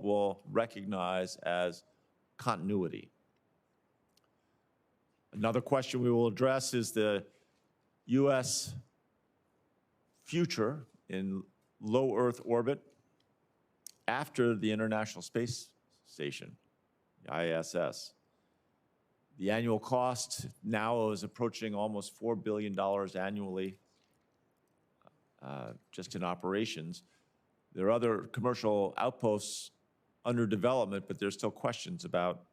will recognize as continuity. Another question we will address is the U.S. future in low Earth orbit after the International Space Station, the ISS. The annual cost now is approaching almost $4 billion annually just in operations. There are other commercial outposts under development, but there's still questions about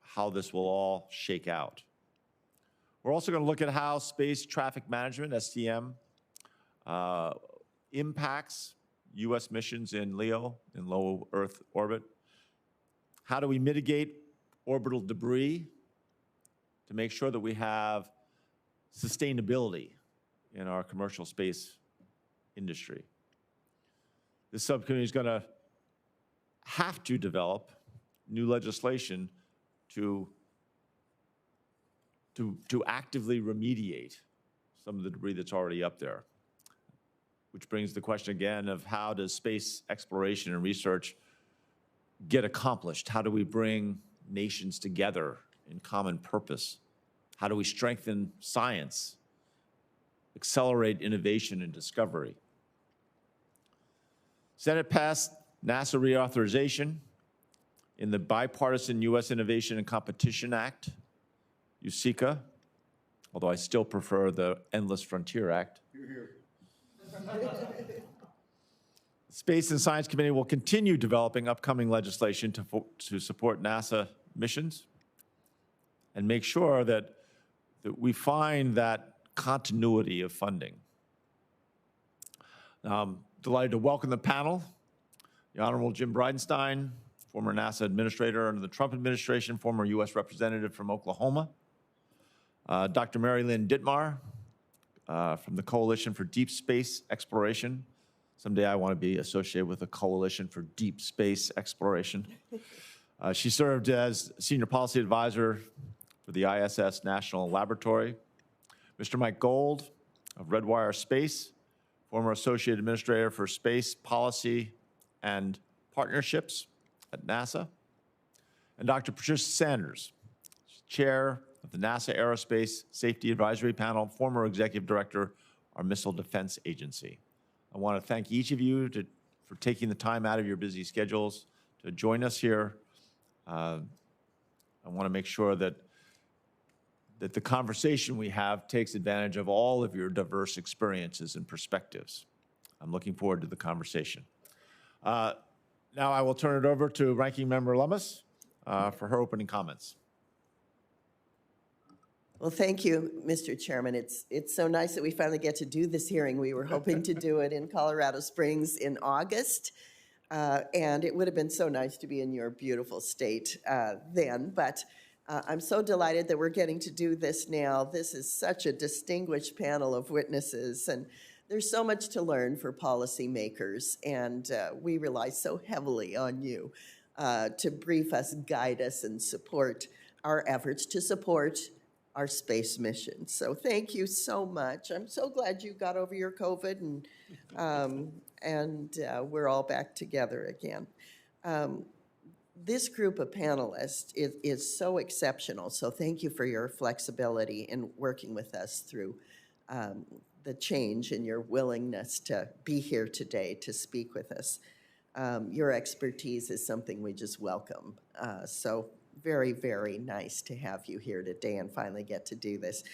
how this will all shake out. We're also going to look at how space traffic management, STM, impacts U.S. missions in LEO, in low Earth orbit. How do we mitigate orbital debris to make sure that we have sustainability in our commercial space industry? This subcommittee is going to have to develop new legislation to actively remediate some of the debris that's already up there, which brings the question again of how does space exploration and research get accomplished? How do we bring nations together in common purpose? How do we strengthen science, accelerate innovation and discovery? Senate passed NASA reauthorization in the bipartisan U.S. Innovation and Competition Act, USICA, although I still prefer the Endless Frontier Act. The Space and Science Committee will continue developing upcoming legislation to support NASA missions and make sure that we find that continuity of funding. I'm delighted to welcome the panel. The Honorable Jim Bridenstine, former NASA administrator under the Trump administration, former U.S. representative from Oklahoma. Dr. Mary Lynne Dittmar from the Coalition for Deep Space Exploration. Someday I want to be associated with a coalition for deep space exploration. She served as senior policy advisor for the ISS National Laboratory. Mr. Mike Gold of Redwire Space, former associate administrator for space policy and partnerships at NASA. And Dr. Patricia Sanders, chair of the NASA Aerospace Safety Advisory Panel, former executive director, our Missile Defense Agency. I want to thank each of you for taking the time out of your busy schedules to join us here. I want to make sure that the conversation we have takes advantage of all of your diverse experiences and perspectives. I'm looking forward to the conversation. Now I will turn it over to Ranking Member Lummis for her opening comments. Well, thank you, Mr. Chairman. It's so nice that we finally get to do this hearing. We were hoping to do it in Colorado Springs in August, and it would have been so nice to be in your beautiful state then, but I'm so delighted that we're getting to do this now. This is such a distinguished panel of witnesses, and there's so much to learn for policymakers, and we rely so heavily on you to brief us, guide us, and support our efforts to support our space mission. So thank you so much. I'm so glad you got over your COVID and we're all back together again. This group of panelists is so exceptional, so thank you for your flexibility in working with us through the change and your willingness to be here today to speak with us. Your expertise is something we just welcome. So very, very nice to have you here today and finally get to do this.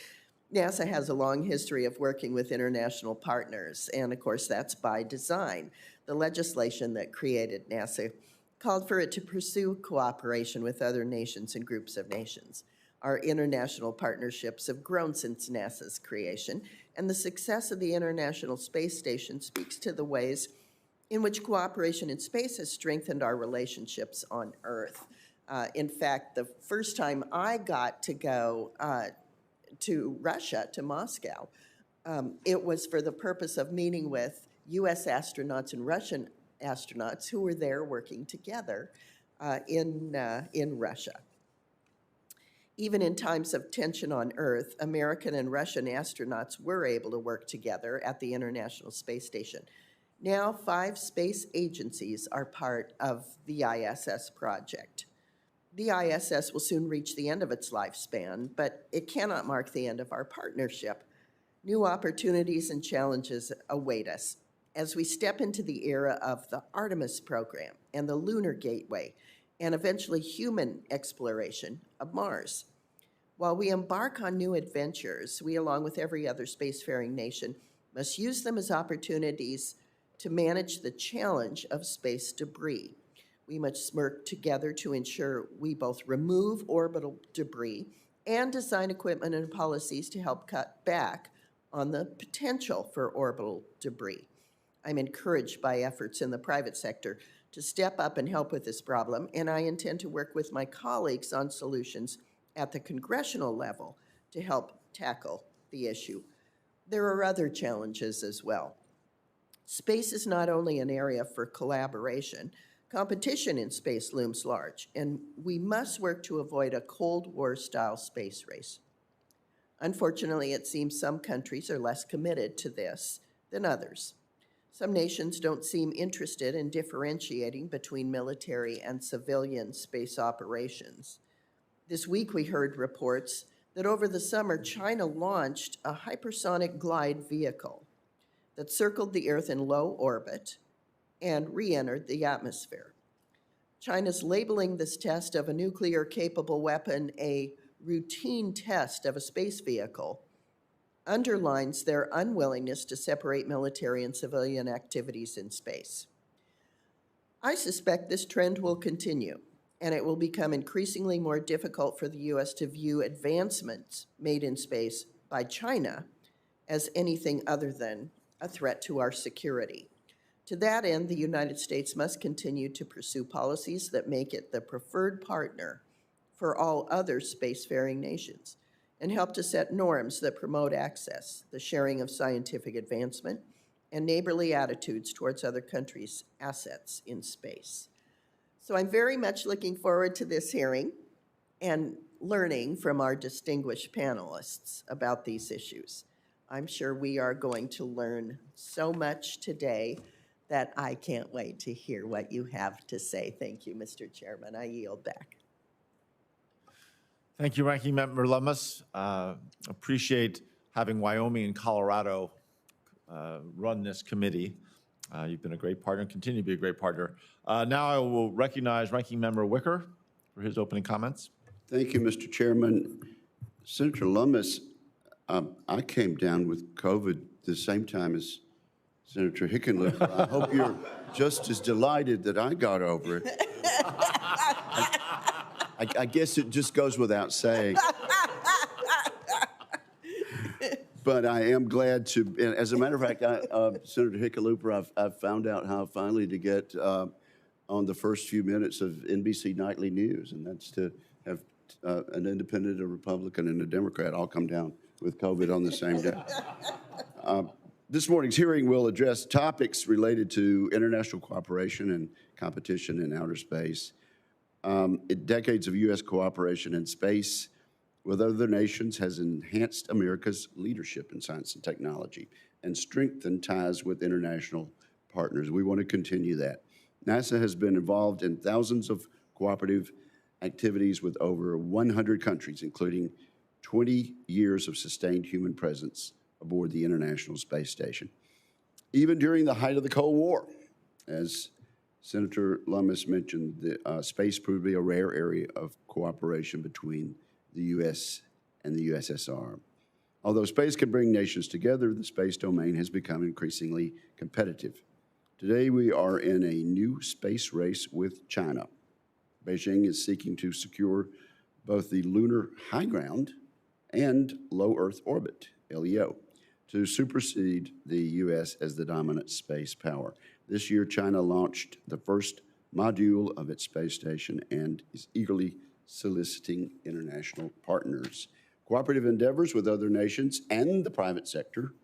NASA has a long history of working with international partners, and of course that's by design. The legislation that created NASA called for it to pursue cooperation with other nations and groups of nations. Our international partnerships have grown since NASA's creation, and the success of the International Space Station speaks to the ways in which cooperation in space has strengthened our relationships on Earth. In fact, the first time I got to go to Russia, to Moscow, it was for the purpose of meeting with U.S. astronauts and Russian astronauts who were there working together in Russia. Even in times of tension on Earth, American and Russian astronauts were able to work together at the International Space Station. Now, 5 space agencies are part of the ISS project. The ISS will soon reach the end of its lifespan, but it cannot mark the end of our partnership. New opportunities and challenges await us as we step into the era of the Artemis program and the Lunar Gateway, and eventually human exploration of Mars. While we embark on new adventures, we, along with every other spacefaring nation, must use them as opportunities to manage the challenge of space debris. We must work together to ensure we both remove orbital debris and design equipment and policies to help cut back on the potential for orbital debris. I'm encouraged by efforts in the private sector to step up and help with this problem, and I intend to work with my colleagues on solutions at the congressional level to help tackle the issue. There are other challenges as well. Space is not only an area for collaboration. Competition in space looms large, and we must work to avoid a Cold War-style space race. Unfortunately, it seems some countries are less committed to this than others. Some nations don't seem interested in differentiating between military and civilian space operations. This week we heard reports that over the summer, China launched a hypersonic glide vehicle that circled the Earth in low orbit and re-entered the atmosphere. China's labeling this test of a nuclear-capable weapon a routine test of a space vehicle underlines their unwillingness to separate military and civilian activities in space. I suspect this trend will continue, and it will become increasingly more difficult for the U.S. to view advancements made in space by China as anything other than a threat to our security. To that end, the United States must continue to pursue policies that make it the preferred partner for all other spacefaring nations and help to set norms that promote access, the sharing of scientific advancement, and neighborly attitudes towards other countries' assets in space. So I'm very much looking forward to this hearing and learning from our distinguished panelists about these issues. I'm sure we are going to learn so much today that I can't wait to hear what you have to say. Thank you, Mr. Chairman. I yield back. Thank you, Ranking Member Lummis. Appreciate having Wyoming and Colorado run this committee. You've been a great partner and continue to be a great partner. Now I will recognize Ranking Member Wicker for his opening comments. Thank you, Mr. Chairman. Senator Lummis, I came down with COVID the same time as Senator Hickenlooper. I hope you're just as delighted that I got over it. I guess it just goes without saying. But I am glad to, and as a matter of fact, Senator Hickenlooper, I've found out how finally to get on the first few minutes of NBC Nightly News, and that's to have an independent, a Republican, and a Democrat all come down with COVID on the same day. This morning's hearing will address topics related to international cooperation and competition in outer space. Decades of U.S. cooperation in space with other nations has enhanced America's leadership in science and technology and strengthened ties with international partners. We want to continue that. NASA has been involved in thousands of cooperative activities with over 100 countries, including 20 years of sustained human presence aboard the International Space Station. Even during the height of the Cold War, as Senator Lummis mentioned, the space proved to be a rare area of cooperation between the U.S. and the USSR. Although space can bring nations together, the space domain has become increasingly competitive. Today, we are in a new space race with China. Beijing is seeking to secure both the lunar high ground and low Earth orbit, LEO, to supersede the U.S. as the dominant space power. This year, China launched the first module of its space station and is eagerly soliciting international partners. Cooperative endeavors with other nations and the private sector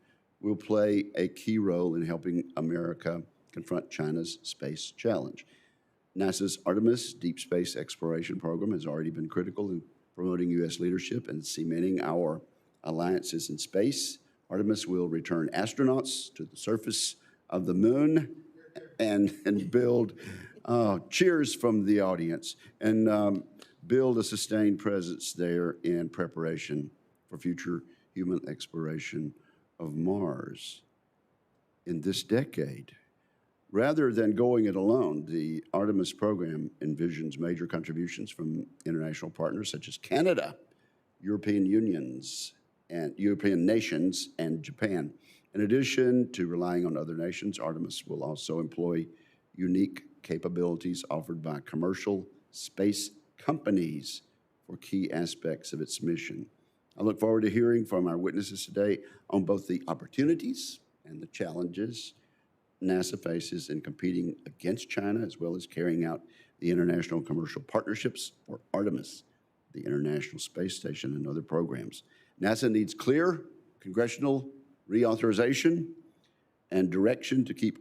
will play a key role in helping America confront China's space challenge. NASA's Artemis deep space exploration program has already been critical in promoting U.S. leadership and cementing our alliances in space. Artemis will return astronauts to the surface of the moon and build, cheers from the audience, and build a sustained presence there in preparation for future human exploration of Mars in this decade. Rather than going it alone, the Artemis program envisions major contributions from international partners such as Canada, European nations, and Japan. In addition to relying on other nations, Artemis will also employ unique capabilities offered by commercial space companies for key aspects of its mission. I look forward to hearing from our witnesses today on both the opportunities and the challenges NASA faces in competing against China, as well as carrying out the international commercial partnerships for Artemis, the International Space Station, and other programs. NASA needs clear congressional reauthorization and direction to keep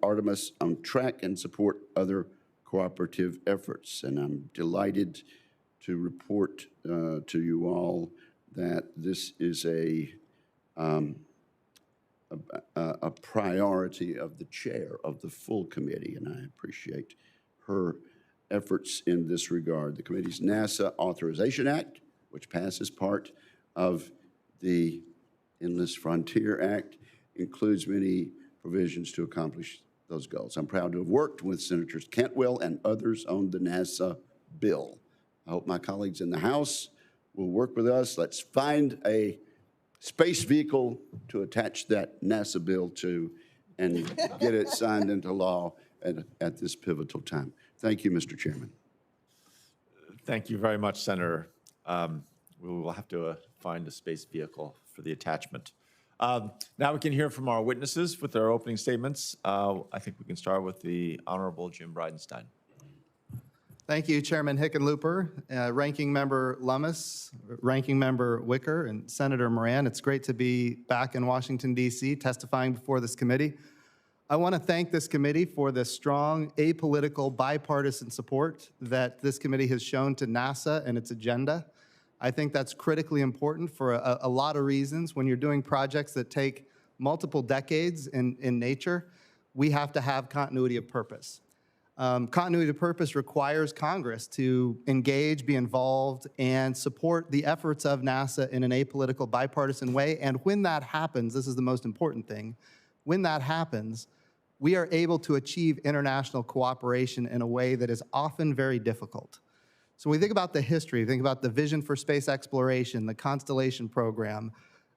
Artemis on track and support other cooperative efforts. And I'm delighted to report to you all that this is a priority of the chair of the full committee, and I appreciate her efforts in this regard. The committee's NASA Authorization Act, which passes part of the Endless Frontier Act, includes many provisions to accomplish those goals. I'm proud to have worked with Senators Cantwell and others on the NASA bill. I hope my colleagues in the House will work with us. Let's find a space vehicle to attach that NASA bill to and get it signed into law at this pivotal time. Thank you, Mr. Chairman. Thank you very much, Senator. We will have to find a space vehicle for the attachment. Now we can hear from our witnesses with their opening statements. I think we can start with the Honorable Jim Bridenstine. Thank you, Chairman Hickenlooper, Ranking Member Lummis, Ranking Member Wicker, and Senator Moran. It's great to be back in Washington, D.C., testifying before this committee. I want to thank this committee for the strong, apolitical, bipartisan support that this committee has shown to NASA and its agenda. I think that's critically important for a lot of reasons. When you're doing projects that take multiple decades in nature, we have to have continuity of purpose. Continuity of purpose requires Congress to engage, be involved, and support the efforts of NASA in an apolitical, bipartisan way. And when that happens, this is the most important thing, when that happens, we are able to achieve international cooperation in a way that is often very difficult. So when we think about the history, think about the Vision for Space Exploration, the Constellation Program,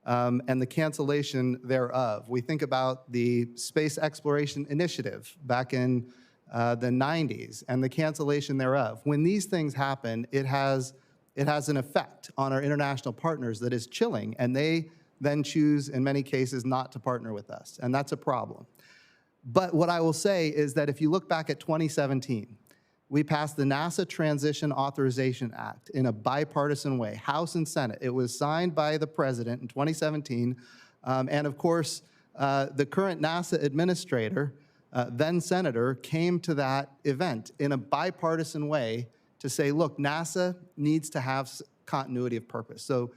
and the cancellation thereof. We think about the Space Exploration Initiative back in the 90s and the cancellation thereof. When these things happen, it has an effect on our international partners that is chilling, and they then choose, in many cases, not to partner with us, and that's a problem. But what I will say is that if you look back at 2017, we passed the NASA Transition Authorization Act in a bipartisan way, House and Senate. It was signed by the President in 2017, and of course, the current NASA administrator, then Senator, came to that event in a bipartisan way to say, look, NASA needs to have continuity of purpose. So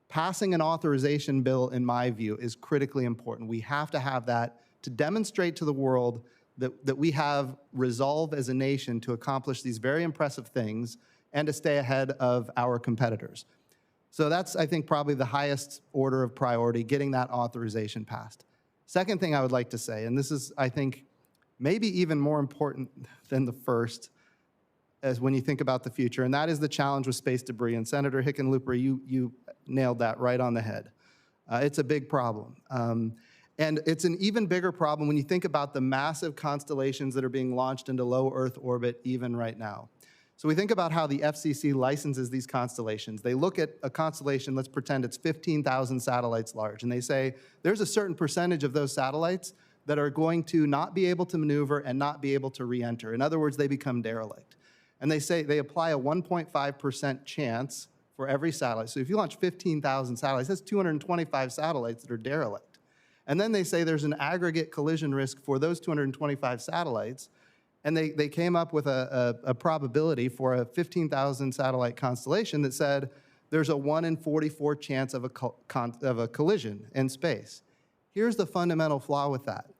passing an authorization bill, in my view, is critically important. We have to have that to demonstrate to the world that we have resolve as a nation to accomplish these very impressive things and to stay ahead of our competitors. So that's, I think, probably the highest order of priority, getting that authorization passed. Second thing I would like to say, and this is, I think, maybe even more important than the first, as when you think about the future, and that is the challenge with space debris. And Senator Hickenlooper, you nailed that right on the head. It's a big problem. And it's an even bigger problem when you think about the massive constellations that are being launched into low Earth orbit even right now. So we think about how the FCC licenses these constellations. They look at a constellation, let's pretend it's 15,000 satellites large, and they say there's a certain percentage of those satellites that are going to not be able to maneuver and not be able to re-enter. In other words, they become derelict. And they say they apply a 1.5% chance for every satellite. So if you launch 15,000 satellites, that's 225 satellites that are derelict. And then they say there's an aggregate collision risk for those 225 satellites, and they came up with a probability for a 15,000 satellite constellation that said there's a 1 in 44 chance of a collision in space. Here's the fundamental flaw with that.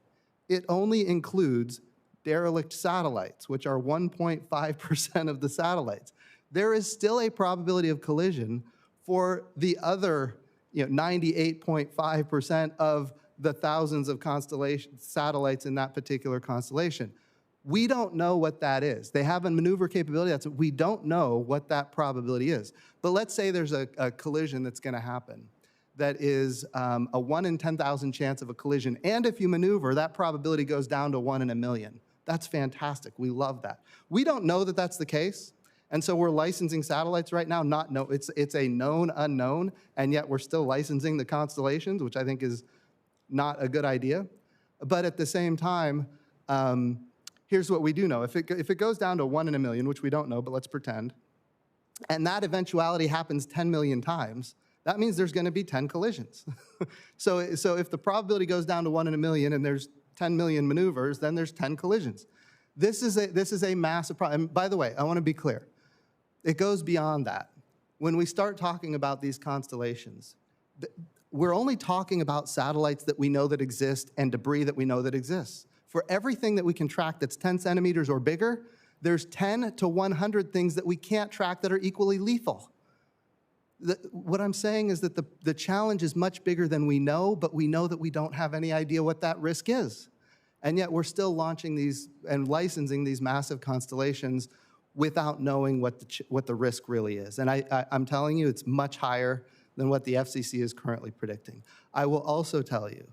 it only includes derelict satellites, which are 1.5% of the satellites. There is still a probability of collision for the other 98.5% of the thousands of satellites in that particular constellation. We don't know what that is. They have a maneuver capability. We don't know what that probability is. But let's say there's a collision that's going to happen that is a 1 in 10,000 chance of a collision. And if you maneuver, that probability goes down to 1 in a million. That's fantastic. We love that. We don't know that that's the case. And so we're licensing satellites right now. It's a known unknown, and yet we're still licensing the constellations, which I think is not a good idea. But at the same time, here's what we do know. If it goes down to 1 in a million, which we don't know, but let's pretend, and that eventuality happens 10 million times, that means there's going to be 10 collisions. So if the probability goes down to 1 in a million and there's 10 million maneuvers, then there's 10 collisions. This is a massive problem. And by the way, I want to be clear. It goes beyond that. When we start talking about these constellations, we're only talking about satellites that we know that exist and debris that we know that exists. For everything that we can track that's 10 centimeters or bigger, there's 10 to 100 things that we can't track that are equally lethal. What I'm saying is that the challenge is much bigger than we know, but we know that we don't have any idea what that risk is. And yet we're still launching these and licensing these massive constellations without knowing what the risk really is. And I'm telling you, it's much higher than what the FCC is currently predicting. I will also tell you,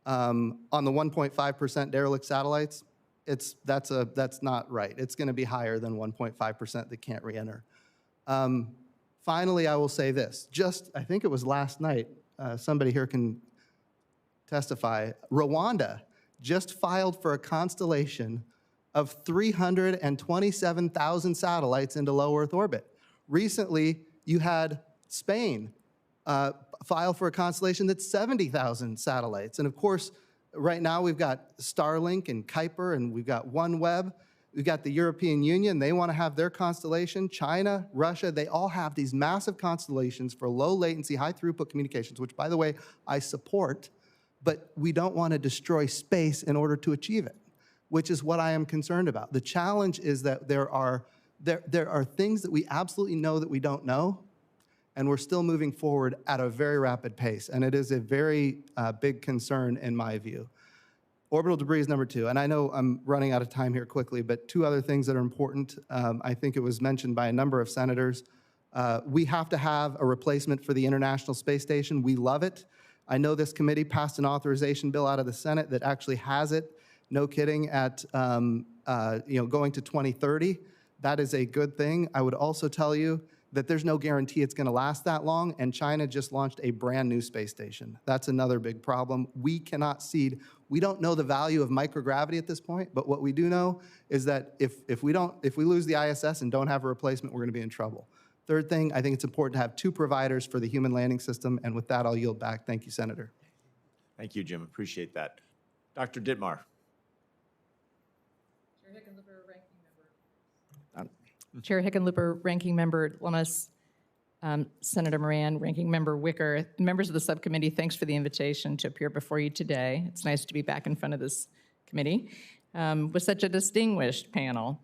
on the 1.5% derelict satellites, that's not right. It's going to be higher than 1.5% that can't re-enter. Finally, I will say this. I think it was last night, somebody here can testify, Rwanda just filed for a constellation of 327,000 satellites into low Earth orbit. Recently, you had Spain file for a constellation that's 70,000 satellites. And of course, right now we've got Starlink and Kuiper, and we've got OneWeb. We've got the European Union. They want to have their constellation. China, Russia, they all have these massive constellations for low latency, high throughput communications, which, by the way, I support, but we don't want to destroy space in order to achieve it, which is what I am concerned about. The challenge is that there are things that we absolutely know that we don't know, and we're still moving forward at a very rapid pace, and it is a very big concern in my view. Orbital debris is number 2, and I know I'm running out of time here quickly, but 2 other things that are important. I think it was mentioned by a number of senators. We have to have a replacement for the International Space Station. We love it. I know this committee passed an authorization bill out of the Senate that actually has it, no kidding, at going to 2030. That is a good thing. I would also tell you that there's no guarantee it's going to last that long, and China just launched a brand new space station. That's another big problem. We cannot cede. We don't know the value of microgravity at this point, but what we do know is that if we lose the ISS and don't have a replacement, we're going to be in trouble. Third thing, I think it's important to have 2 providers for the human landing system, and with that, I'll yield back. Thank you, Senator. Thank you, Jim. Appreciate that. Dr. Dittmar. Chair Hickenlooper, Ranking Member Lummis, Senator Moran, Ranking Member Wicker, members of the subcommittee, thanks for the invitation to appear before you today. It's nice to be back in front of this committee with such a distinguished panel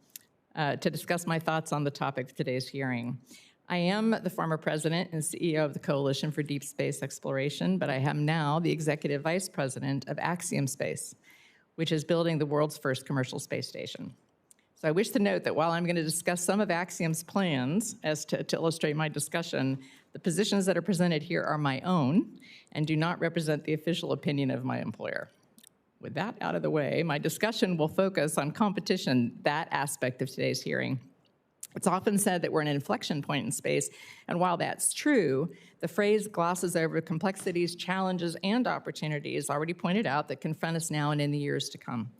to discuss my thoughts on the topic of today's hearing. I am the former president and CEO of the Coalition for Deep Space Exploration, but I am now the executive vice president of Axiom Space, which is building the world's first commercial space station. So I wish to note that while I'm going to discuss some of Axiom's plans as to illustrate my discussion, the positions that are presented here are my own and do not represent the official opinion of my employer. With that out of the way, my discussion will focus on competition, that aspect of today's hearing. It's often said that we're at an inflection point in space, and while that's true, the phrase glosses over complexities, challenges, and opportunities already pointed out that confront us now and in the years to come.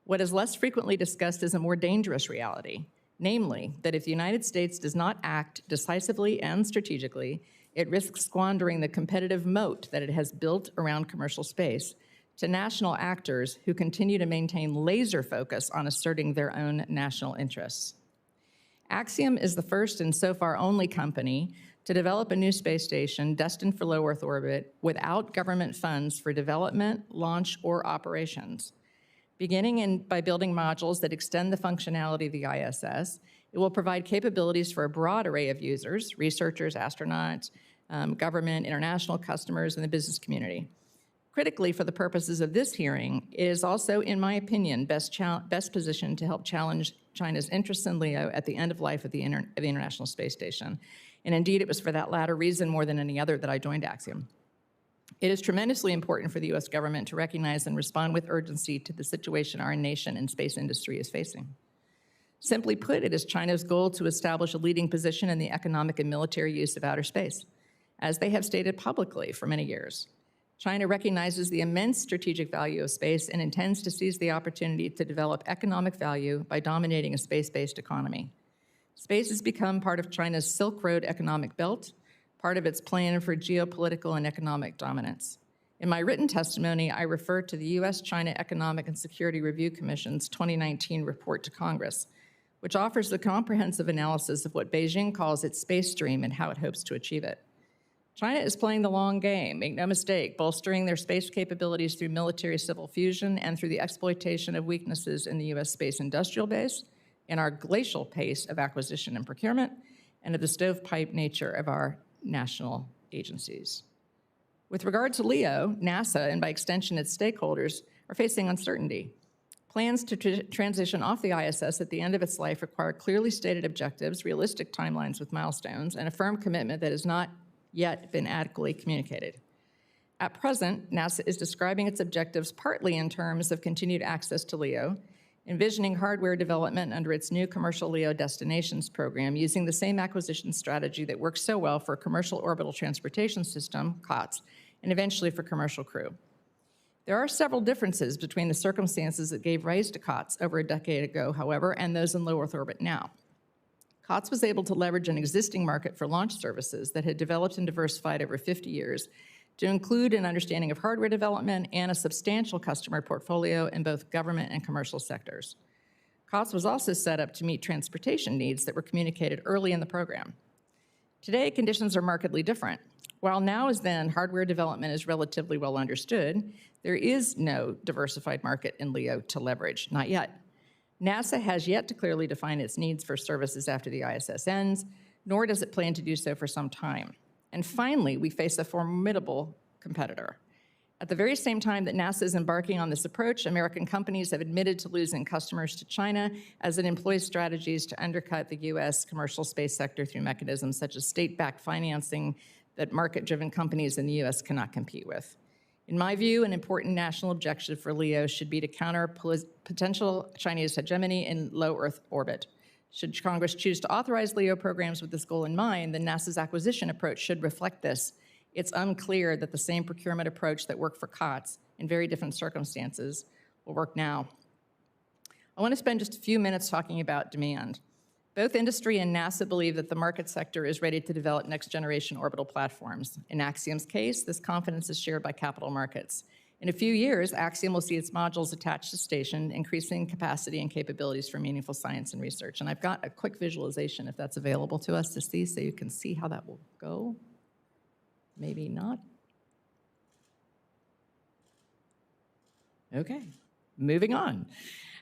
What is less frequently discussed is a more dangerous reality, namely that if the United States does not act decisively and strategically, it risks squandering the competitive moat that it has built around commercial space to national actors who continue to maintain laser focus on asserting their own national interests. Axiom is the first and so far only company to develop a new space station destined for low Earth orbit without government funds for development, launch, or operations. Beginning by building modules that extend the functionality of the ISS, it will provide capabilities for a broad array of users, researchers, astronauts, government, international customers, and the business community. Critically, for the purposes of this hearing, it is also, in my opinion, best positioned to help challenge China's interest in LEO at the end of life of the International Space Station. And indeed, it was for that latter reason more than any other that I joined Axiom. It is tremendously important for the U.S. government to recognize and respond with urgency to the situation our nation and space industry is facing. Simply put, it is China's goal to establish a leading position in the economic and military use of outer space, as they have stated publicly for many years. China recognizes the immense strategic value of space and intends to seize the opportunity to develop economic value by dominating a space-based economy. Space has become part of China's Silk Road economic belt, part of its plan for geopolitical and economic dominance. In my written testimony, I refer to the U.S.-China Economic and Security Review Commission's 2019 report to Congress, which offers a comprehensive analysis of what Beijing calls its space dream and how it hopes to achieve it. China is playing the long game, make no mistake, bolstering their space capabilities through military-civil fusion and through the exploitation of weaknesses in the U.S. space industrial base and our glacial pace of acquisition and procurement, and of the stovepipe nature of our national agencies. With regard to LEO, NASA, and by extension its stakeholders, are facing uncertainty. Plans to transition off the ISS at the end of its life require clearly stated objectives, realistic timelines with milestones, and a firm commitment that has not yet been adequately communicated. At present, NASA is describing its objectives partly in terms of continued access to LEO, envisioning hardware development under its new commercial LEO destinations program using the same acquisition strategy that works so well for a commercial orbital transportation system, COTS, and eventually for commercial crew. There are several differences between the circumstances that gave rise to COTS over a decade ago, however, and those in low Earth orbit now. COTS was able to leverage an existing market for launch services that had developed and diversified over 50 years to include an understanding of hardware development and a substantial customer portfolio in both government and commercial sectors. COTS was also set up to meet transportation needs that were communicated early in the program. Today, conditions are markedly different. While now as then hardware development is relatively well understood, there is no diversified market in LEO to leverage, not yet. NASA has yet to clearly define its needs for services after the ISS ends, nor does it plan to do so for some time. And finally, we face a formidable competitor. At the very same time that NASA is embarking on this approach, American companies have admitted to losing customers to China as it employs strategies to undercut the U.S. commercial space sector through mechanisms such as state-backed financing that market-driven companies in the U.S. cannot compete with. In my view, an important national objective for LEO should be to counter potential Chinese hegemony in low Earth orbit. Should Congress choose to authorize LEO programs with this goal in mind, then NASA's acquisition approach should reflect this. It's unclear that the same procurement approach that worked for COTS in very different circumstances will work now. I want to spend just a few minutes talking about demand. Both industry and NASA believe that the market sector is ready to develop next-generation orbital platforms. In Axiom's case, this confidence is shared by capital markets. In a few years, Axiom will see its modules attached to station, increasing capacity and capabilities for meaningful science and research. And I've got a quick visualization, if that's available to us to see, so you can see how that will go. Maybe not. Okay, moving on.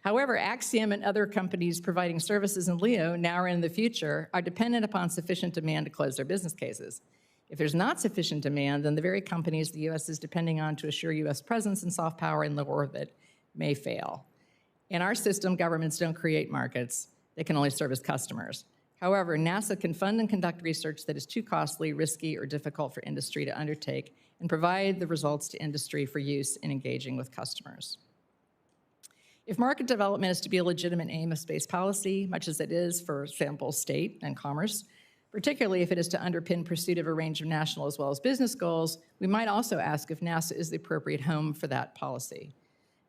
However, Axiom and other companies providing services in LEO now or in the future are dependent upon sufficient demand to close their business cases. If there's not sufficient demand, then the very companies the U.S. is depending on to assure U.S. presence and soft power in low orbit may fail. In our system, governments don't create markets. They can only serve as customers. However, NASA can fund and conduct research that is too costly, risky, or difficult for industry to undertake and provide the results to industry for use in engaging with customers. If market development is to be a legitimate aim of space policy, much as it is, for example, state and commerce, particularly if it is to underpin pursuit of a range of national as well as business goals, we might also ask if NASA is the appropriate home for that policy.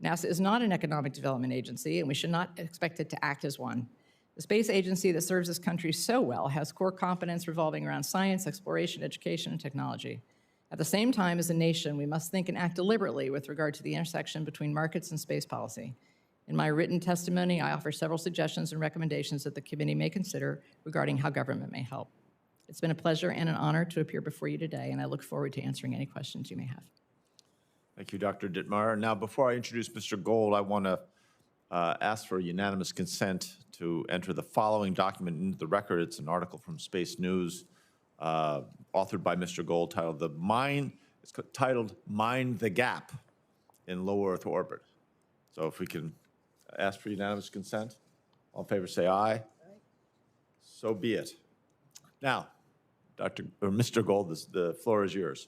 NASA is not an economic development agency, and we should not expect it to act as one. The space agency that serves this country so well has core competence revolving around science, exploration, education, and technology. At the same time, as a nation, we must think and act deliberately with regard to the intersection between markets and space policy. In my written testimony, I offer several suggestions and recommendations that the committee may consider regarding how government may help. It's been a pleasure and an honor to appear before you today, and I look forward to answering any questions you may have. Thank you, Dr. Dittmar. Now, before I introduce Mr. Gold, I want to ask for unanimous consent to enter the following document into the record. It's an article from Space News, authored by Mr. Gold, titled Mind the Gap in Low Earth Orbit. So if we can ask for unanimous consent, all in favor say aye. So be it. Now, Mr. Gold, the floor is yours.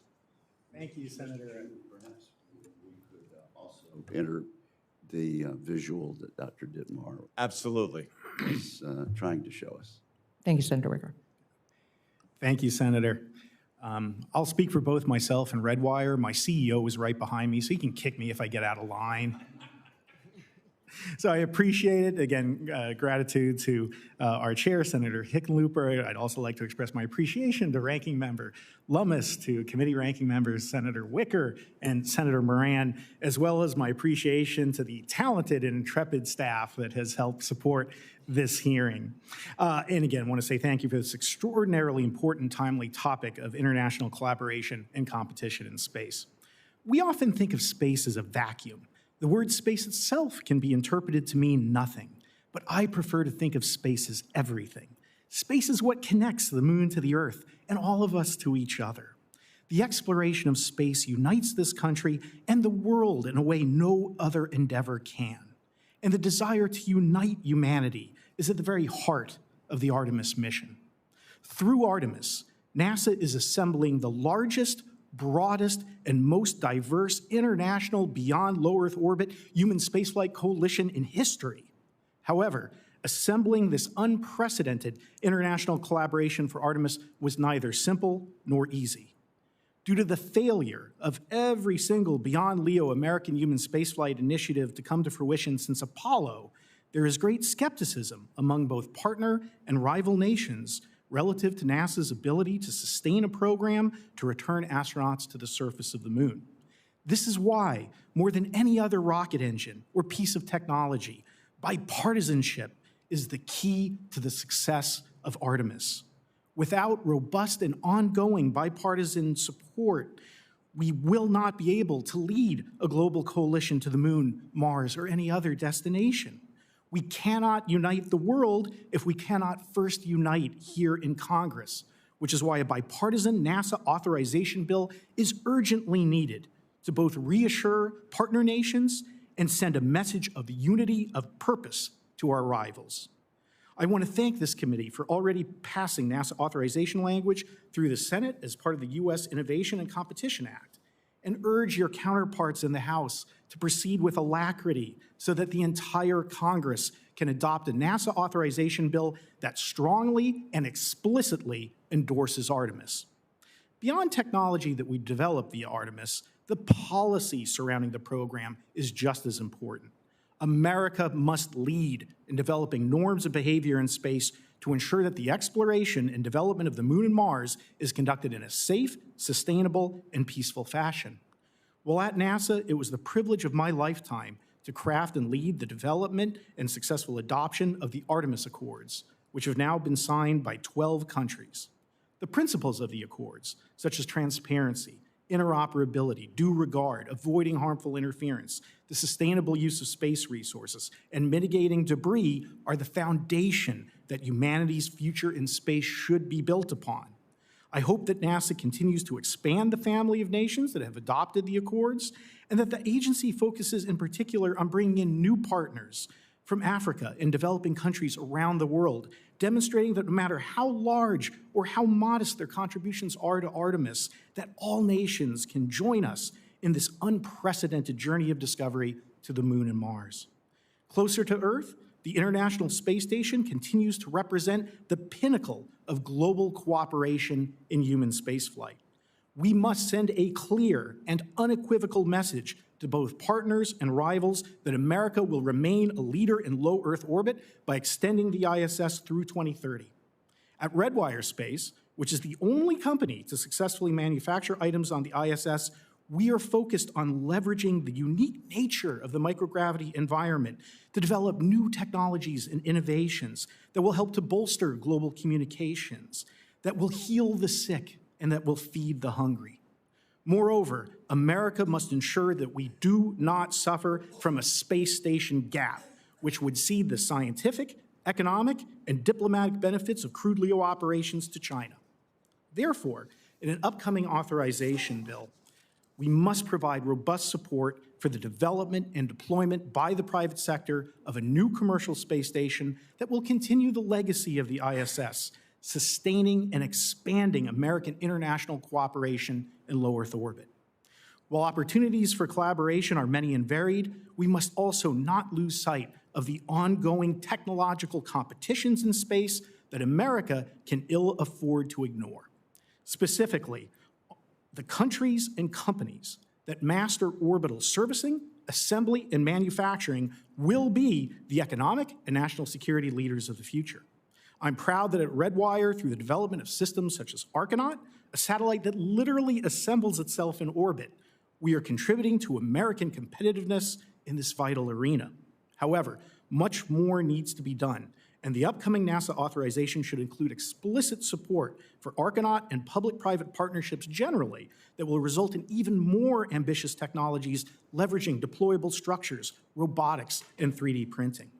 Thank you, Senator. Perhaps we could also enter the visual that Dr. Dittmar Absolutely. is trying to show us. Thank you, Senator Wicker. Thank you, Senator. I'll speak for both myself and Redwire. My CEO is right behind me, so he can kick me if I get out of line. So I appreciate it. Again, gratitude to our chair, Senator Hickenlooper. I'd also like to express my appreciation to Ranking Member Lummis, to committee ranking members Senator Wicker and Senator Moran, as well as my appreciation to the talented and intrepid staff that has helped support this hearing. And again, I want to say thank you for this extraordinarily important, timely topic of international collaboration and competition in space. We often think of space as a vacuum. The word space itself can be interpreted to mean nothing, but I prefer to think of space as everything. Space is what connects the moon to the Earth and all of us to each other. The exploration of space unites this country and the world in a way no other endeavor can. And the desire to unite humanity is at the very heart of the Artemis mission. Through Artemis, NASA is assembling the largest, broadest, and most diverse international beyond low Earth orbit human spaceflight coalition in history. However, assembling this unprecedented international collaboration for Artemis was neither simple nor easy. Due to the failure of every single beyond LEO American human spaceflight initiative to come to fruition since Apollo, there is great skepticism among both partner and rival nations relative to NASA's ability to sustain a program to return astronauts to the surface of the moon. This is why, more than any other rocket engine or piece of technology, bipartisanship is the key to the success of Artemis. Without robust and ongoing bipartisan support, we will not be able to lead a global coalition to the moon, Mars, or any other destination. We cannot unite the world if we cannot first unite here in Congress, which is why a bipartisan NASA authorization bill is urgently needed to both reassure partner nations and send a message of unity of purpose to our rivals. I want to thank this committee for already passing NASA authorization language through the Senate as part of the U.S. Innovation and Competition Act, and urge your counterparts in the House to proceed with alacrity so that the entire Congress can adopt a NASA authorization bill that strongly and explicitly endorses Artemis. Beyond technology that we develop via Artemis, the policy surrounding the program is just as important. America must lead in developing norms of behavior in space to ensure that the exploration and development of the moon and Mars is conducted in a safe, sustainable, and peaceful fashion. While at NASA, it was the privilege of my lifetime to craft and lead the development and successful adoption of the Artemis Accords, which have now been signed by 12 countries. The principles of the accords, such as transparency, interoperability, due regard, avoiding harmful interference, the sustainable use of space resources, and mitigating debris are the foundation that humanity's future in space should be built upon. I hope that NASA continues to expand the family of nations that have adopted the accords, and that the agency focuses in particular on bringing in new partners from Africa and developing countries around the world, demonstrating that no matter how large or how modest their contributions are to Artemis, that all nations can join us in this unprecedented journey of discovery to the moon and Mars. Closer to Earth, the International Space Station continues to represent the pinnacle of global cooperation in human spaceflight. We must send a clear and unequivocal message to both partners and rivals that America will remain a leader in low Earth orbit by extending the ISS through 2030. At Redwire Space, which is the only company to successfully manufacture items on the ISS, we are focused on leveraging the unique nature of the microgravity environment to develop new technologies and innovations that will help to bolster global communications, that will heal the sick, and that will feed the hungry. Moreover, America must ensure that we do not suffer from a space station gap, which would cede the scientific, economic, and diplomatic benefits of crude LEO operations to China. Therefore, in an upcoming authorization bill, we must provide robust support for the development and deployment by the private sector of a new commercial space station that will continue the legacy of the ISS, sustaining and expanding American international cooperation in low Earth orbit. While opportunities for collaboration are many and varied, we must also not lose sight of the ongoing technological competitions in space that America can ill afford to ignore. Specifically, the countries and companies that master orbital servicing, assembly, and manufacturing will be the economic and national security leaders of the future. I'm proud that at Redwire, through the development of systems such as Argonaut, a satellite that literally assembles itself in orbit, we are contributing to American competitiveness in this vital arena. However, much more needs to be done, and the upcoming NASA authorization should include explicit support for Argonaut and public-private partnerships generally that will result in even more ambitious technologies leveraging deployable structures, robotics, and 3D printing.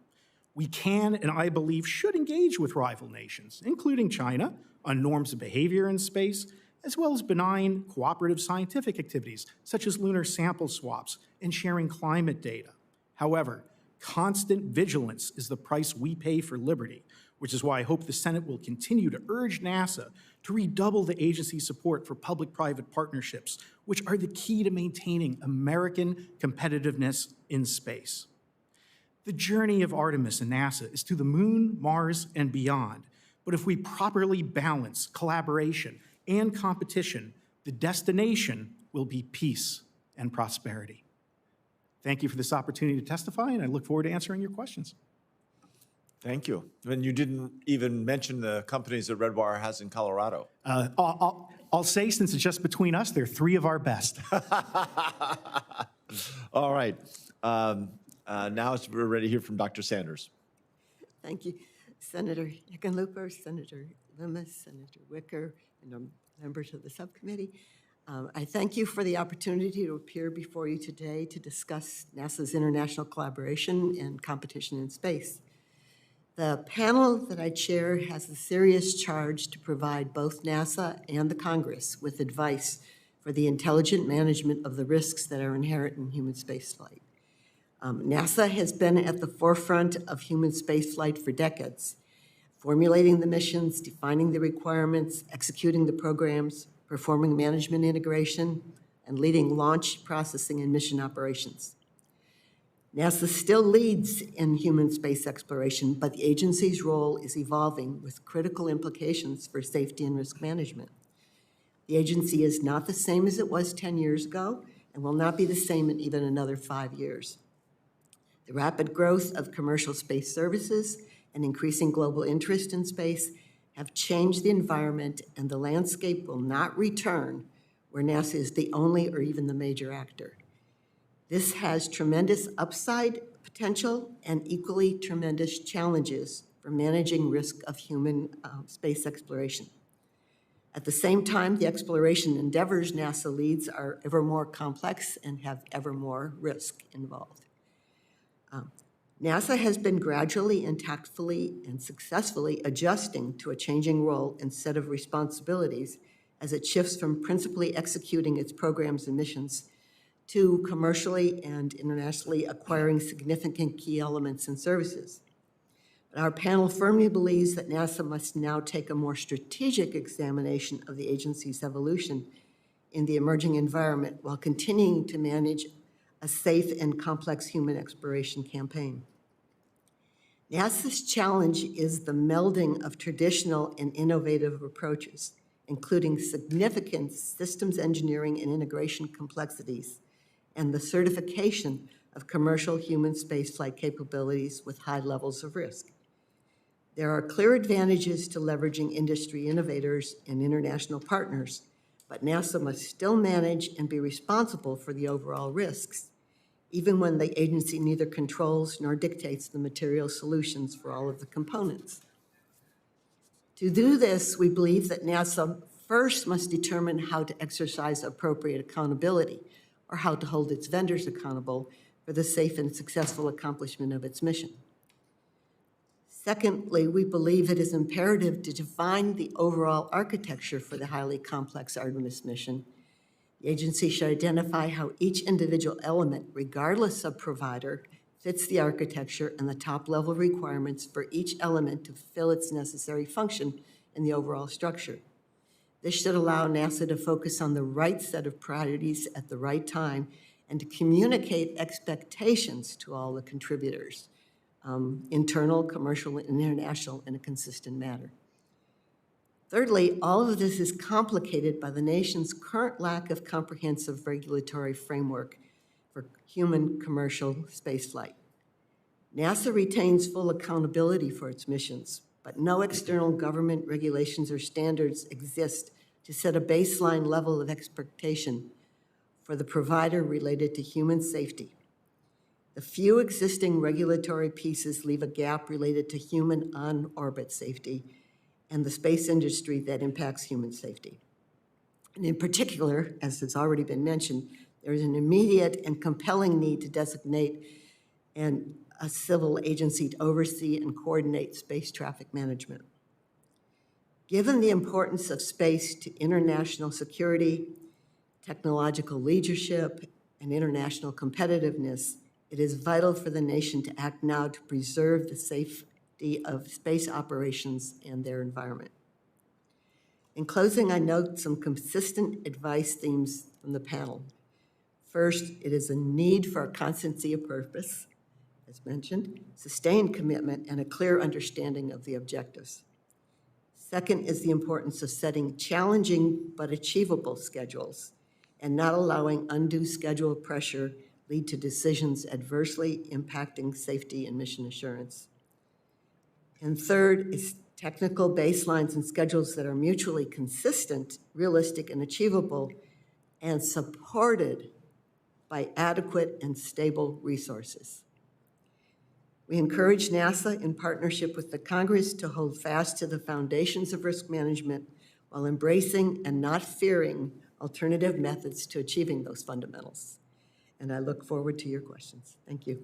We can, and I believe should, engage with rival nations, including China, on norms of behavior in space, as well as benign cooperative scientific activities such as lunar sample swaps and sharing climate data. However, constant vigilance is the price we pay for liberty, which is why I hope the Senate will continue to urge NASA to redouble the agency's support for public-private partnerships, which are the key to maintaining American competitiveness in space. The journey of Artemis and NASA is to the moon, Mars, and beyond. But if we properly balance collaboration and competition, the destination will be peace and prosperity. Thank you for this opportunity to testify, and I look forward to answering your questions. Thank you. And you didn't even mention the companies that Redwire has in Colorado. I'll say, since it's just between us, they're three of our best. All right. Now we're ready to hear from Dr. Sanders. Thank you. Senator Hickenlooper, Senator Lummis, Senator Wicker, and members of the subcommittee. I thank you for the opportunity to appear before you today to discuss NASA's international collaboration and competition in space. The panel that I chair has the serious charge to provide both NASA and the Congress with advice for the intelligent management of the risks that are inherent in human spaceflight. NASA has been at the forefront of human spaceflight for decades, formulating the missions, defining the requirements, executing the programs, performing management integration, and leading launch, processing, and mission operations. NASA still leads in human space exploration, but the agency's role is evolving with critical implications for safety and risk management. The agency is not the same as it was 10 years ago and will not be the same in even another 5 years. The rapid growth of commercial space services and increasing global interest in space have changed the environment, and the landscape will not return where NASA is the only or even the major actor. This has tremendous upside potential and equally tremendous challenges for managing risk of human space exploration. At the same time, the exploration endeavors NASA leads are ever more complex and have ever more risk involved. NASA has been gradually and tactfully and successfully adjusting to a changing role and set of responsibilities as it shifts from principally executing its programs and missions to commercially and internationally acquiring significant key elements and services. But our panel firmly believes that NASA must now take a more strategic examination of the agency's evolution in the emerging environment while continuing to manage a safe and complex human exploration campaign. NASA's challenge is the melding of traditional and innovative approaches, including significant systems engineering and integration complexities, and the certification of commercial human spaceflight capabilities with high levels of risk. There are clear advantages to leveraging industry innovators and international partners, but NASA must still manage and be responsible for the overall risks, even when the agency neither controls nor dictates the material solutions for all of the components. To do this, we believe that NASA first must determine how to exercise appropriate accountability, or how to hold its vendors accountable for the safe and successful accomplishment of its mission. Secondly, we believe it is imperative to define the overall architecture for the highly complex Artemis mission. The agency should identify how each individual element, regardless of provider, fits the architecture and the top-level requirements for each element to fulfill its necessary function in the overall structure. This should allow NASA to focus on the right set of priorities at the right time and to communicate expectations to all the contributors, internal, commercial, and international, in a consistent manner. Thirdly, all of this is complicated by the nation's current lack of comprehensive regulatory framework for human commercial spaceflight. NASA retains full accountability for its missions, but no external government regulations or standards exist to set a baseline level of expectation for the provider related to human safety. The few existing regulatory pieces leave a gap related to human on-orbit safety and the space industry that impacts human safety. And in particular, as has already been mentioned, there is an immediate and compelling need to designate a civil agency to oversee and coordinate space traffic management. Given the importance of space to international security, technological leadership, and international competitiveness, it is vital for the nation to act now to preserve the safety of space operations and their environment. In closing, I note some consistent advice themes from the panel. First, it is a need for a constancy of purpose, as mentioned, sustained commitment, and a clear understanding of the objectives. Second is the importance of setting challenging but achievable schedules and not allowing undue schedule pressure lead to decisions adversely impacting safety and mission assurance. And third is technical baselines and schedules that are mutually consistent, realistic, and achievable, and supported by adequate and stable resources. We encourage NASA, in partnership with the Congress, to hold fast to the foundations of risk management while embracing and not fearing alternative methods to achieving those fundamentals. And I look forward to your questions. Thank you.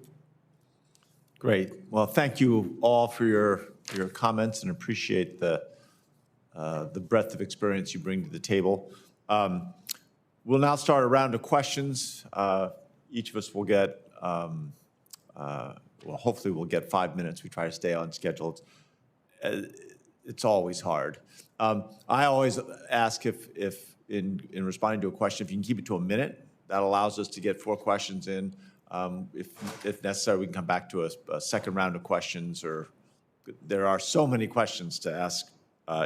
Great. Well, thank you all for your comments and appreciate the breadth of experience you bring to the table. We'll now start a round of questions. Each of us will get, well, hopefully we'll get 5 minutes. We try to stay on schedule. It's always hard. I always ask if in responding to a question, if you can keep it to a minute. That allows us to get 4 questions in. If necessary, we can come back to a second round of questions, or there are so many questions to ask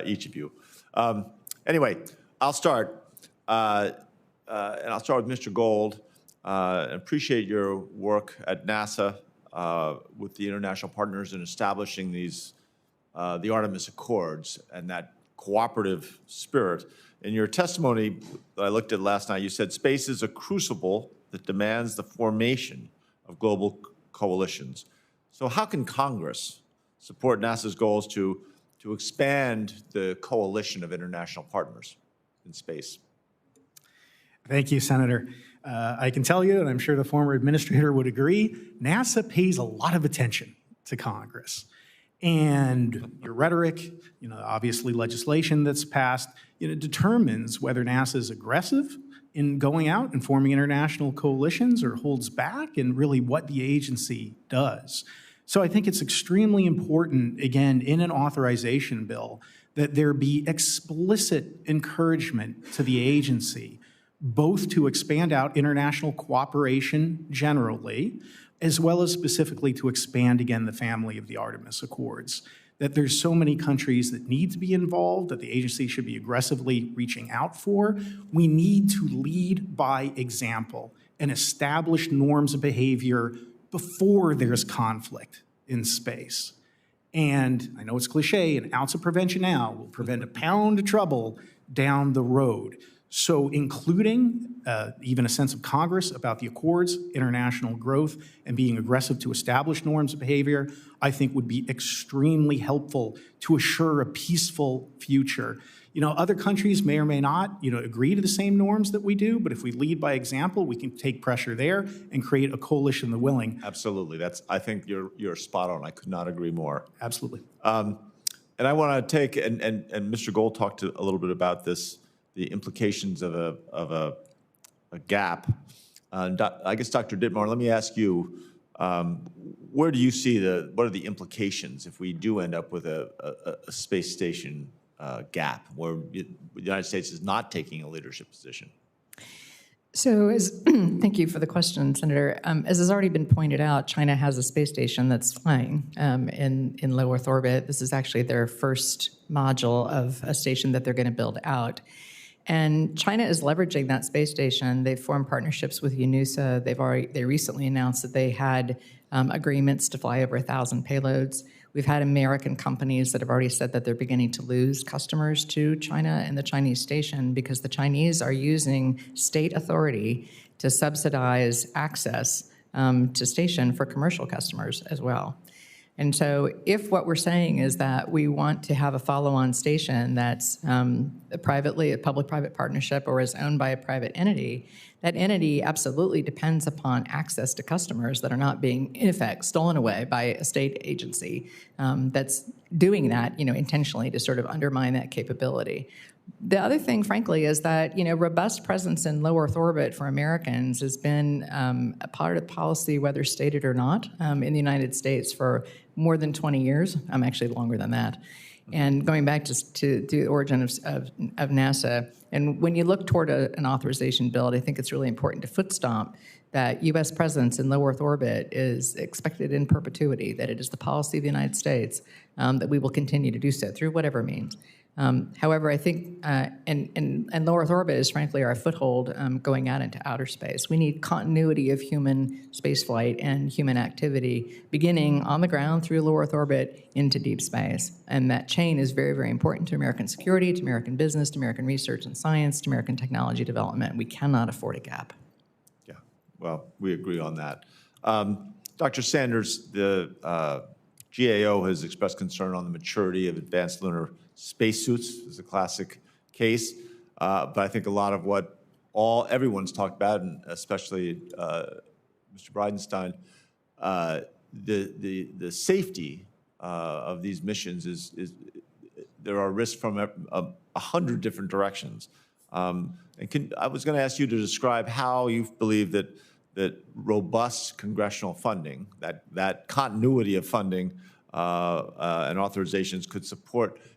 each of you. Anyway, I'll start. And I'll start with Mr. Gold. Appreciate your work at NASA with the international partners in establishing these, the Artemis Accords and that cooperative spirit. In your testimony that I looked at last night, you said space is a crucible that demands the formation of global coalitions. So how can Congress support NASA's goals to expand the coalition of international partners in space? Thank you, Senator. I can tell you, and I'm sure the former administrator would agree, NASA pays a lot of attention to Congress. And your rhetoric, obviously legislation that's passed, determines whether NASA is aggressive in going out and forming international coalitions or holds back, and really what the agency does. So I think it's extremely important, again, in an authorization bill, that there be explicit encouragement to the agency, both to expand out international cooperation generally, as well as specifically to expand, again, the family of the Artemis Accords. That there's so many countries that need to be involved, that the agency should be aggressively reaching out for. We need to lead by example and establish norms of behavior before there's conflict in space. And I know it's cliche, an ounce of prevention now will prevent a pound of trouble down the road. So including even a sense of Congress about the accords, international growth, and being aggressive to establish norms of behavior, I think would be extremely helpful to assure a peaceful future. You know, other countries may or may not, agree to the same norms that we do, but if we lead by example, we can take pressure there and create a coalition of the willing. Absolutely. I think you're spot on. I could not agree more. Absolutely. And I want to take, and Mr. Gold talked a little bit about this, the implications of a gap. I guess, Dr. Dittmar, let me ask you, where do you see what are the implications if we do end up with a space station gap where the United States is not taking a leadership position? So, thank you for the question, Senator. As has already been pointed out, China has a space station that's flying in low Earth orbit. This is actually their first module of a station that they're going to build out. And China is leveraging that space station. They've formed partnerships with UNUSA. They recently announced that they had agreements to fly over 1,000 payloads. We've had American companies that have already said that they're beginning to lose customers to China and the Chinese station because the Chinese are using state authority to subsidize access to station for commercial customers as well. And so if what we're saying is that we want to have a follow-on station that's a public-private partnership or is owned by a private entity, that entity absolutely depends upon access to customers that are not being, in effect, stolen away by a state agency that's doing that, intentionally to sort of undermine that capability. The other thing, frankly, is that, robust presence in low Earth orbit for Americans has been a part of policy, whether stated or not, in the United States for more than 20 years. Actually longer than that. And going back to the origin of NASA, and when you look toward an authorization bill, I think it's really important to foot stomp that U.S. presence in low Earth orbit is expected in perpetuity, that it is the policy of the United States that we will continue to do so through whatever means. However, I think, and low Earth orbit is frankly our foothold going out into outer space. We need continuity of human spaceflight and human activity beginning on the ground through low Earth orbit into deep space. And that chain is very, very important to American security, to American business, to American research and science, to American technology development. We cannot afford a gap. Yeah, well, we agree on that. Dr. Sanders, the GAO has expressed concern on the maturity of advanced lunar spacesuits. Is a classic case, but I think a lot of what everyone's talked about, and especially Mr. Bridenstine, the safety of these missions is there are risks from 100 different directions. And I was going to ask you to describe how you believe that robust congressional funding, that continuity of funding and authorizations could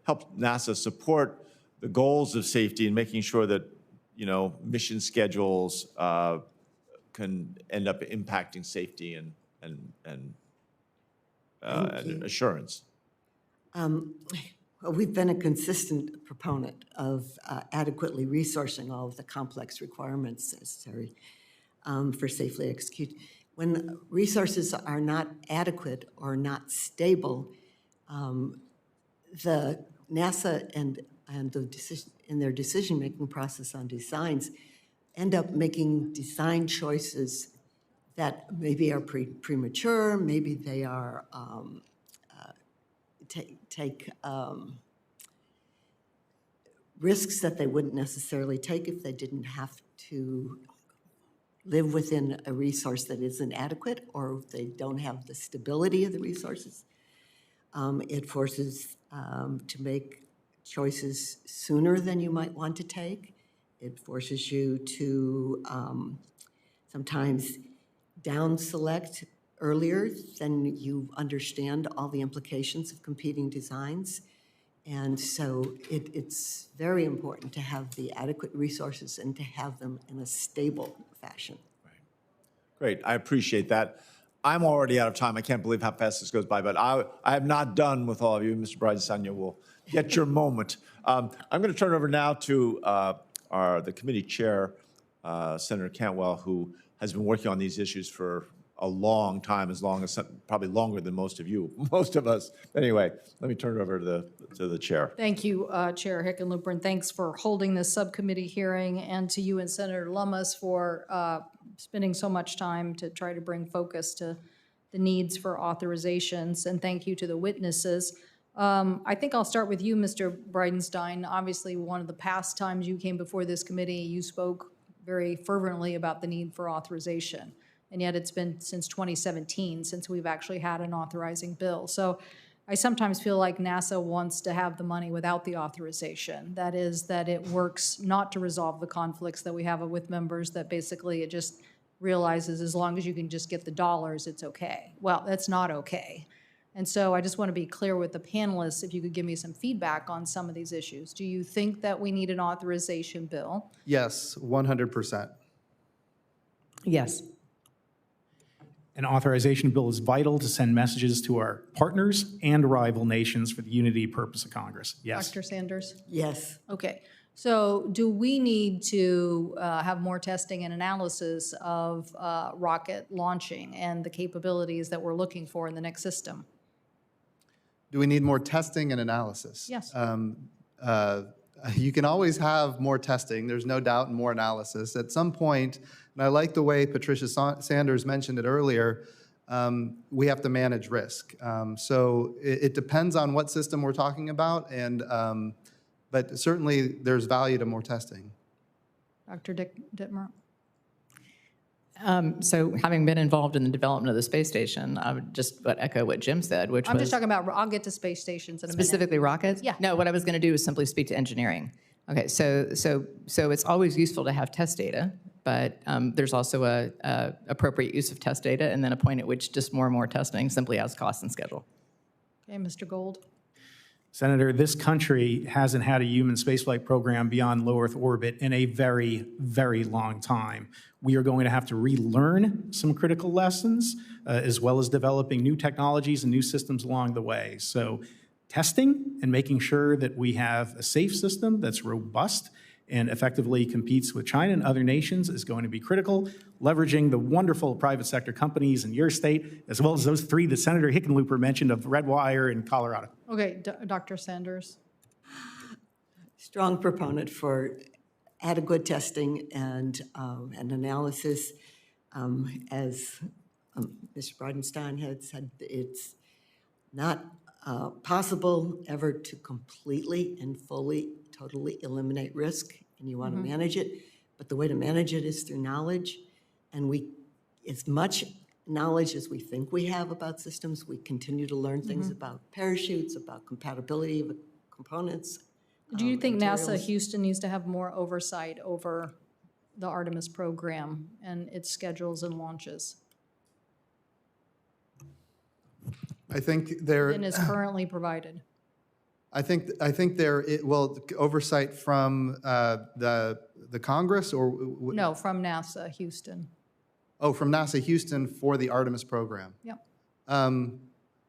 help NASA support the goals of safety and making sure that, mission schedules can end up impacting safety and assurance. Well, we've been a consistent proponent of adequately resourcing all of the complex requirements necessary for safely execute. When resources are not adequate or not stable, the NASA and in their decision-making process on designs end up making design choices that maybe are premature, maybe they are take risks that they wouldn't necessarily take if they didn't have to live within a resource that isn't adequate, or if they don't have the stability of the resources. It forces to make choices sooner than you might want to take. It forces you to sometimes down select earlier than you understand all the implications of competing designs. And so it's very important to have the adequate resources and to have them in a stable fashion. Right. Great, I appreciate that. I'm already out of time. I can't believe how fast this goes by, but I am not done with all of you. Mr. Bridenstine, you will get your moment. I'm going to turn it over now to the committee chair, Senator Cantwell, who has been working on these issues for a long time, as long as, probably longer than most of us. Anyway, let me turn it over to the chair. Thank you, Chair Hickenlooper, and thanks for holding this subcommittee hearing, and to you and Senator Lummis for spending so much time to try to bring focus to the needs for authorizations, and thank you to the witnesses. I think I'll start with you, Mr. Bridenstine. Obviously, one of the past times you came before this committee, you spoke very fervently about the need for authorization, and yet it's been since 2017 since we've actually had an authorizing bill. So I sometimes feel like NASA wants to have the money without the authorization. That is, that it works not to resolve the conflicts that we have with members, that basically it just realizes as long as you can just get the dollars, it's okay. Well, that's not okay. And so I just want to be clear with the panelists, if you could give me some feedback on some of these issues. Do you think that we need an authorization bill? Yes, 100%. Yes. An authorization bill is vital to send messages to our partners and rival nations for the unity purpose of Congress. Yes. Dr. Sanders? Yes. Okay. So do we need to have more testing and analysis of rocket launching and the capabilities that we're looking for in the next system? Do we need more testing and analysis? Yes. You can always have more testing, there's no doubt, and more analysis. At some point, and I like the way Patricia Sanders mentioned it earlier, we have to manage risk. So it depends on what system we're talking about, and but certainly there's value to more testing. Dr. Dittmar? So having been involved in the development of the space station, I would just echo what Jim said, which I'm was just talking about, I'll get to space stations in a minute. specifically rockets? Yeah. No, what I was going to do is simply speak to engineering. Okay, so it's always useful to have test data, but there's also a appropriate use of test data, and then a point at which just more and more testing simply adds cost and schedule. Okay, Mr. Gold? Senator, this country hasn't had a human spaceflight program beyond low Earth orbit in a very, very long time. We are going to have to relearn some critical lessons, as well as developing new technologies and new systems along the way. So testing and making sure that we have a safe system that's robust and effectively competes with China and other nations is going to be critical. Leveraging the wonderful private sector companies in your state, as well as those three that Senator Hickenlooper mentioned of Redwire in Colorado. Okay, Dr. Sanders? Strong proponent for adequate testing and analysis. As Mr. Bridenstine had said, it's not possible ever to completely and fully, totally eliminate risk, and you want to manage it. But the way to manage it is through knowledge, and as much knowledge as we think we have about systems, we continue to learn things about parachutes, about compatibility of components. Do you think NASA materials. Houston needs to have more oversight over the Artemis program and its schedules and launches I think there. than is currently provided? I think there. Oversight from the Congress or No, from NASA Houston. Oh, from NASA Houston for the Artemis program. Yep.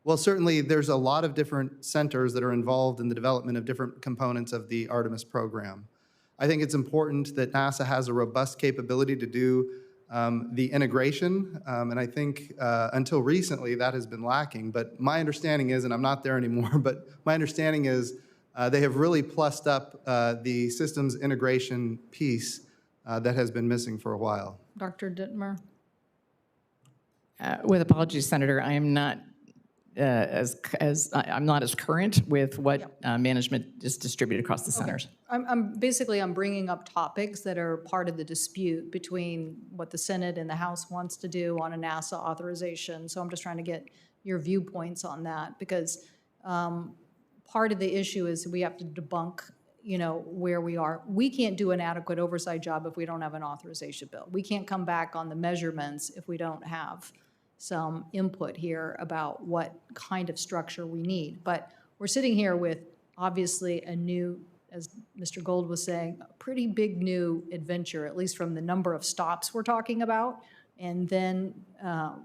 Well, certainly there's a lot of different centers that are involved in the development of different components of the Artemis program. I think it's important that NASA has a robust capability to do the integration, and I think until recently that has been lacking. But my understanding is, and I'm not there anymore, but my understanding is they have really plussed up the systems integration piece that has been missing for a while. Dr. Dittmar? With apologies, Senator, I am not I'm not as current with what management is distributed across the centers. I'm bringing up topics that are part of the dispute between what the Senate and the House wants to do on a NASA authorization. So I'm just trying to get your viewpoints on that, because part of the issue is we have to debunk, where we are. We can't do an adequate oversight job if we don't have an authorization bill. We can't come back on the measurements if we don't have some input here about what kind of structure we need. But we're sitting here with obviously a new, as Mr. Gold was saying, a pretty big new adventure, at least from the number of stops we're talking about, and then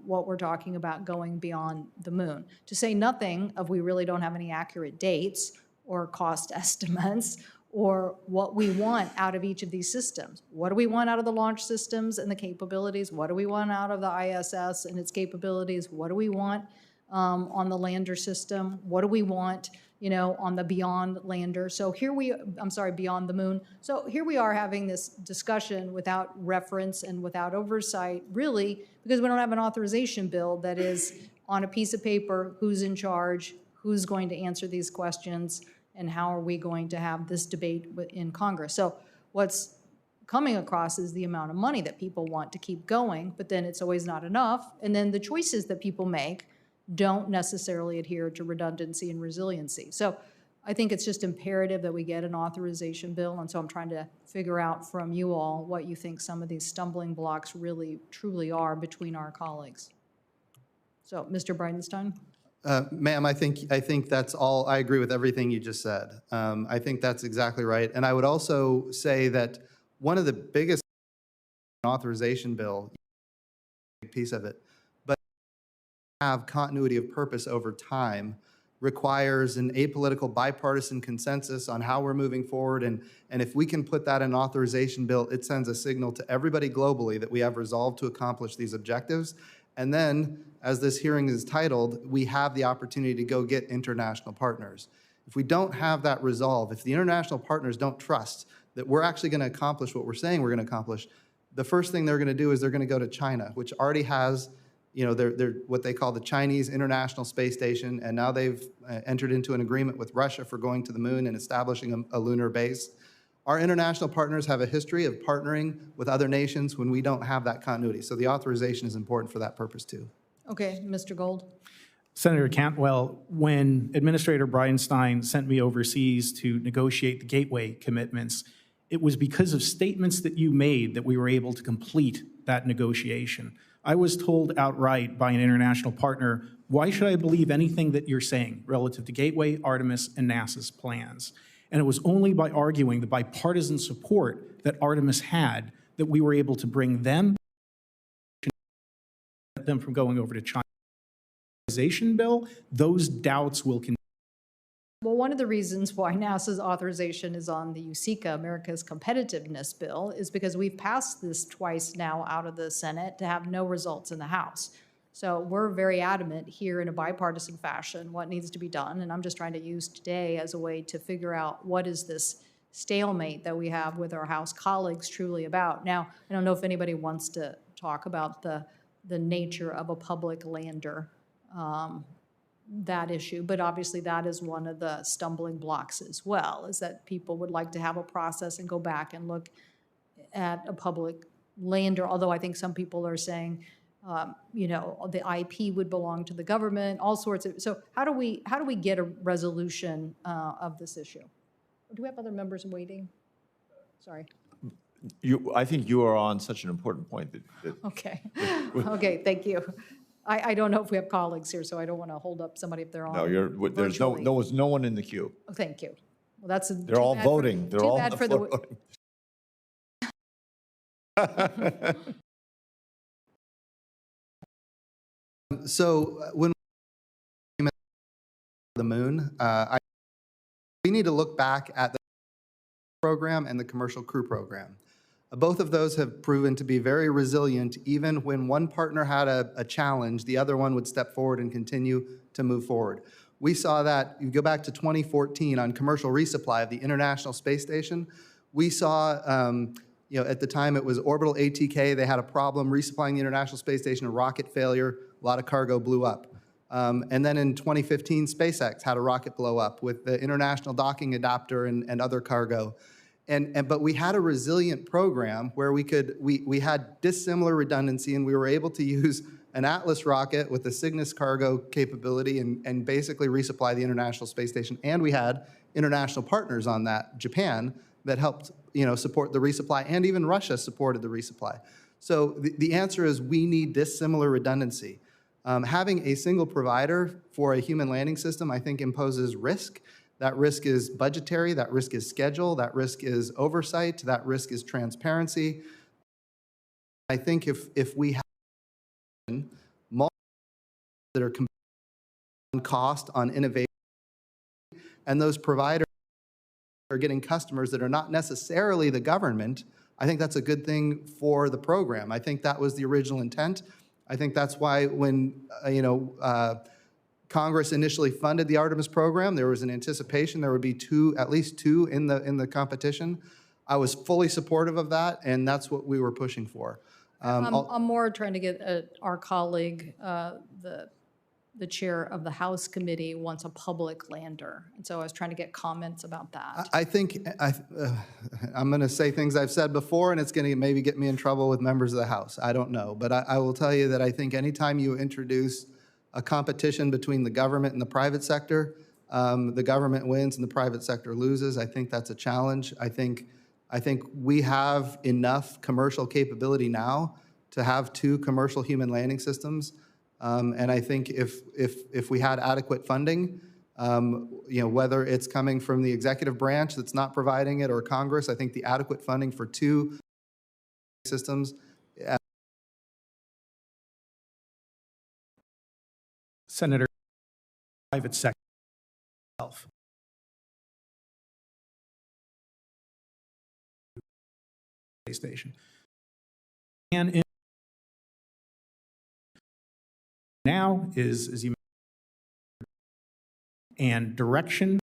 what we're talking about going beyond the moon. To say nothing of we really don't have any accurate dates or cost estimates or what we want out of each of these systems. What do we want out of the launch systems and the capabilities? What do we want out of the ISS and its capabilities? What do we want on the lander system? What do we want, you know, on the beyond lander? So here beyond the moon. So here we are having this discussion without reference and without oversight, really, because we don't have an authorization bill that is on a piece of paper, who's in charge, who's going to answer these questions, and how are we going to have this debate in Congress. So what's coming across is the amount of money that people want to keep going, but then it's always not enough. And then the choices that people make don't necessarily adhere to redundancy and resiliency. So I think it's just imperative that we get an authorization bill, and so I'm trying to figure out from you all what you think some of these stumbling blocks really, truly are between our colleagues. So, Mr. Bridenstine? Ma'am, I think that's all. I agree with everything you just said. I think that's exactly right. And I would also say that one of the biggest authorization bill, big piece of it, but have continuity of purpose over time requires an apolitical bipartisan consensus on how we're moving forward. And if we can put that in an authorization bill, it sends a signal to everybody globally that we have resolved to accomplish these objectives. And then, as this hearing is titled, we have the opportunity to go get international partners. If we don't have that resolve, if the international partners don't trust that we're actually going to accomplish what we're saying we're going to accomplish, the first thing they're going to do is they're going to go to China, which already has, you know, they're what they call the Chinese International Space Station, and now they've entered into an agreement with Russia for going to the moon and establishing a lunar base. Our international partners have a history of partnering with other nations when we don't have that continuity. So the authorization is important for that purpose too. Okay, Mr. Gold? Senator Cantwell, when Administrator Bridenstine sent me overseas to negotiate the Gateway commitments, it was because of statements that you made that we were able to complete that negotiation. I was told outright by an international partner, why should I believe anything that you're saying relative to Gateway, Artemis, and NASA's plans? And it was only by arguing the bipartisan support that Artemis had that we were able to bring them from going over to China. Bill, those doubts will continue. Well, one of the reasons why NASA's authorization is on the USICA, America's Competitiveness Bill, is because we've passed this twice now out of the Senate to have no results in the House. So we're very adamant here in a bipartisan fashion what needs to be done, and I'm just trying to use today as a way to figure out what is this stalemate that we have with our House colleagues truly about. Now, I don't know if anybody wants to talk about the nature of a public lander, that issue, but obviously that is one of the stumbling blocks as well, is that people would like to have a process and go back and look at a public lander, although I think some people are saying, you know, the IP would belong to the government, all sorts of, so how do we get a resolution of this issue? Do we have other members waiting? Sorry. I think you are on such an important point that Okay. Okay, thank you. I don't know if we have colleagues here, so I don't want to hold up somebody if they're on. no, there's no one in the queue. Oh, thank you. Well, that's They're all voting. They're all on the floor voting. So when we the moon, we need to look back at the program and the Commercial Crew Program. Both of those have proven to be very resilient. Even when one partner had a challenge, the other one would step forward and continue to move forward. We saw that, you go back to 2014 on commercial resupply of the International Space Station. We saw, you know, at the time it was orbital ATK, they had a problem resupplying the International Space Station, a rocket failure, a lot of cargo blew up. And then in 2015, SpaceX had a rocket blow up with the International Docking Adapter and other cargo. But we had a resilient program where we had dissimilar redundancy, and we were able to use an Atlas rocket with the Cygnus cargo capability and basically resupply the International Space Station. And we had international partners on that, Japan, that helped, you know, support the resupply, and even Russia supported the resupply. So the answer is we need dissimilar redundancy. Having a single provider for a human landing system, I think, imposes risk. That risk is budgetary, that risk is schedule, that risk is oversight, that risk is transparency. I think if we have multiple that are on cost, on innovation, and those providers are getting customers that are not necessarily the government, I think that's a good thing for the program. I think that was the original intent. I think that's why when, Congress initially funded the Artemis program, there was an anticipation there would be at least two in the competition. I was fully supportive of that, and that's what we were pushing for. I'm more trying to get our colleague, the chair of the House committee wants a public lander. And so I was trying to get comments about that. I think I'm going to say things I've said before, and it's going to maybe get me in trouble with members of the House. I don't know. But I will tell you that I think anytime you introduce a competition between the government and the private sector, the government wins and the private sector loses. I think that's a challenge. I think we have enough commercial capability now to have two commercial human landing systems. And I think if we had adequate funding, whether it's coming from the executive branch that's not providing it or Congress, I think the adequate funding for two systems. Senator, private sector itself. Station. And now is, as you mentioned, and direction.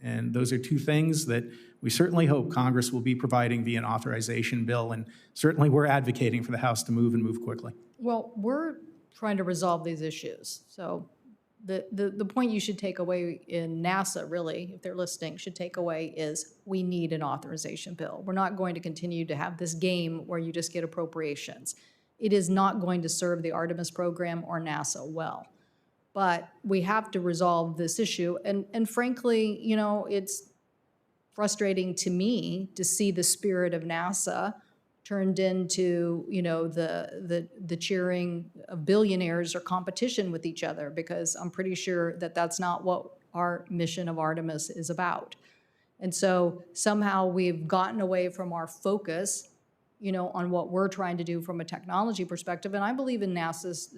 And those are two things that we certainly hope Congress will be providing via an authorization bill. And certainly we're advocating for the House to move quickly. Well, we're trying to resolve these issues. So the point you should take away in NASA, really, if they're listening, should take away is we need an authorization bill. We're not going to continue to have this game where you just get appropriations. It is not going to serve the Artemis program or NASA well. But we have to resolve this issue. And frankly, it's frustrating to me to see the spirit of NASA turned into, the cheering of billionaires or competition with each other, because I'm pretty sure that that's not what our mission of Artemis is about. And so somehow we've gotten away from our focus, on what we're trying to do from a technology perspective. And I believe in NASA's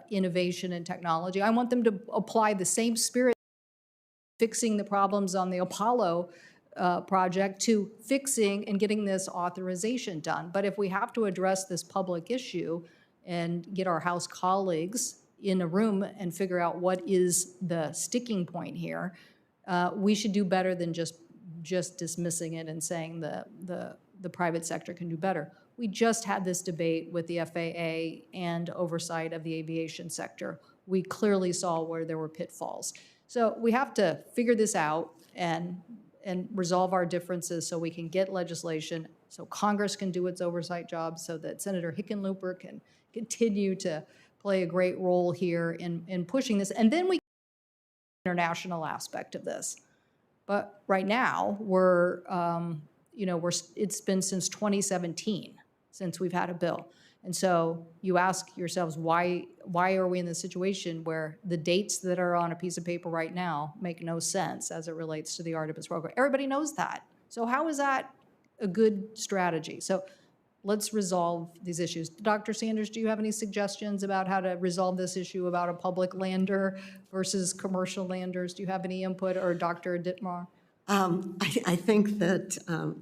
innovation and technology. I want them to apply the same spirit fixing the problems on the Apollo project to fixing and getting this authorization done. But if we have to address this public issue and get our House colleagues in a room and figure out what is the sticking point here, we should do better than just dismissing it and saying the private sector can do better. We just had this debate with the FAA and oversight of the aviation sector. We clearly saw where there were pitfalls. So we have to figure this out and resolve our differences so we can get legislation, so Congress can do its oversight job, so that Senator Hickenlooper can continue to play a great role here in pushing this. And then we get the international aspect of this. But right now, it's been since 2017 since we've had a bill. And so you ask yourselves, why are we in this situation where the dates that are on a piece of paper right now make no sense as it relates to the Artemis program? Everybody knows that. So how is that a good strategy? So let's resolve these issues. Dr. Sanders, do you have any suggestions about how to resolve this issue about a public lander versus commercial landers? Do you have any input, or Dr. Dittmar? I think that,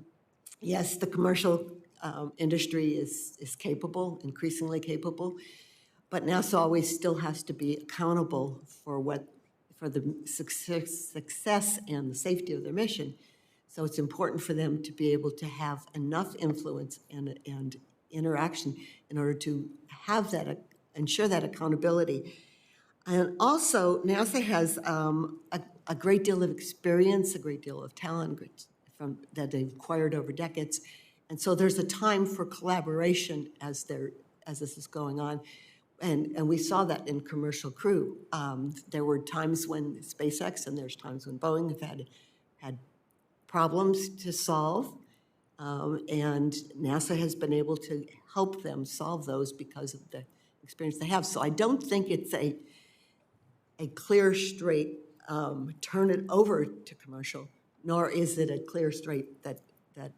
yes, the commercial industry is capable, increasingly capable, but NASA always still has to be accountable for the success and the safety of their mission. So it's important for them to be able to have enough influence and interaction in order to have that, ensure that accountability. And also, NASA has a great deal of experience, a great deal of talent that they've acquired over decades. And so there's a time for collaboration as this is going on. And we saw that in commercial crew. There were times when SpaceX and there's times when Boeing have had problems to solve. And NASA has been able to help them solve those because of the experience they have. So I don't think it's a clear, straight turn it over to commercial, nor is it a clear, straight that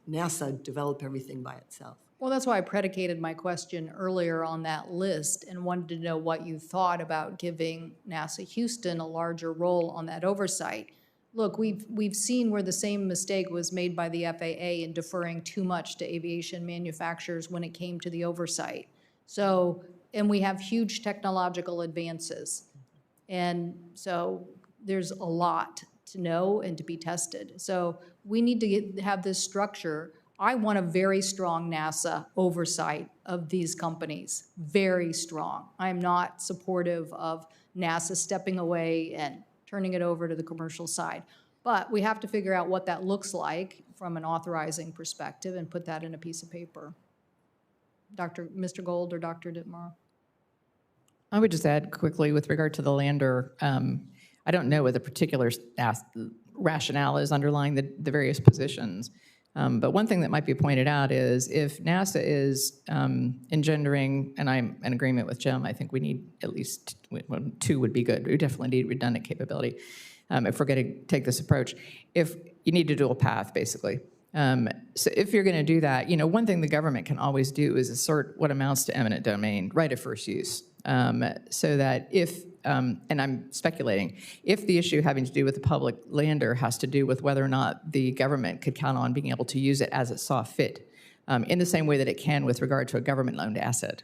NASA develop everything by itself. Well, that's why I predicated my question earlier on that list and wanted to know what you thought about giving NASA Houston a larger role on that oversight. look, we've seen where the same mistake was made by the FAA in deferring too much to aviation manufacturers when it came to the oversight. So, and we have huge technological advances. And so there's a lot to know and to be tested. So we need to have this structure. I want a very strong NASA oversight of these companies, very strong. I'm not supportive of NASA stepping away and turning it over to the commercial side. But we have to figure out what that looks like from an authorizing perspective and put that in a piece of paper. Mr. Gold or Dr. Dittmar? I would just add quickly with regard to the lander, I don't know what the particular rationale is underlying the various positions. But one thing that might be pointed out is if NASA is engendering, and I'm in agreement with Jim, I think we need at least 2 would be good. We definitely need redundant capability if we're going to take this approach. If you need a dual path, basically. So if you're going to do that, one thing the government can always do is assert what amounts to eminent domain, right of first use. So that if, and I'm speculating, if the issue having to do with the public lander has to do with whether or not the government could count on being able to use it as it saw fit, in the same way that it can with regard to a government-owned asset.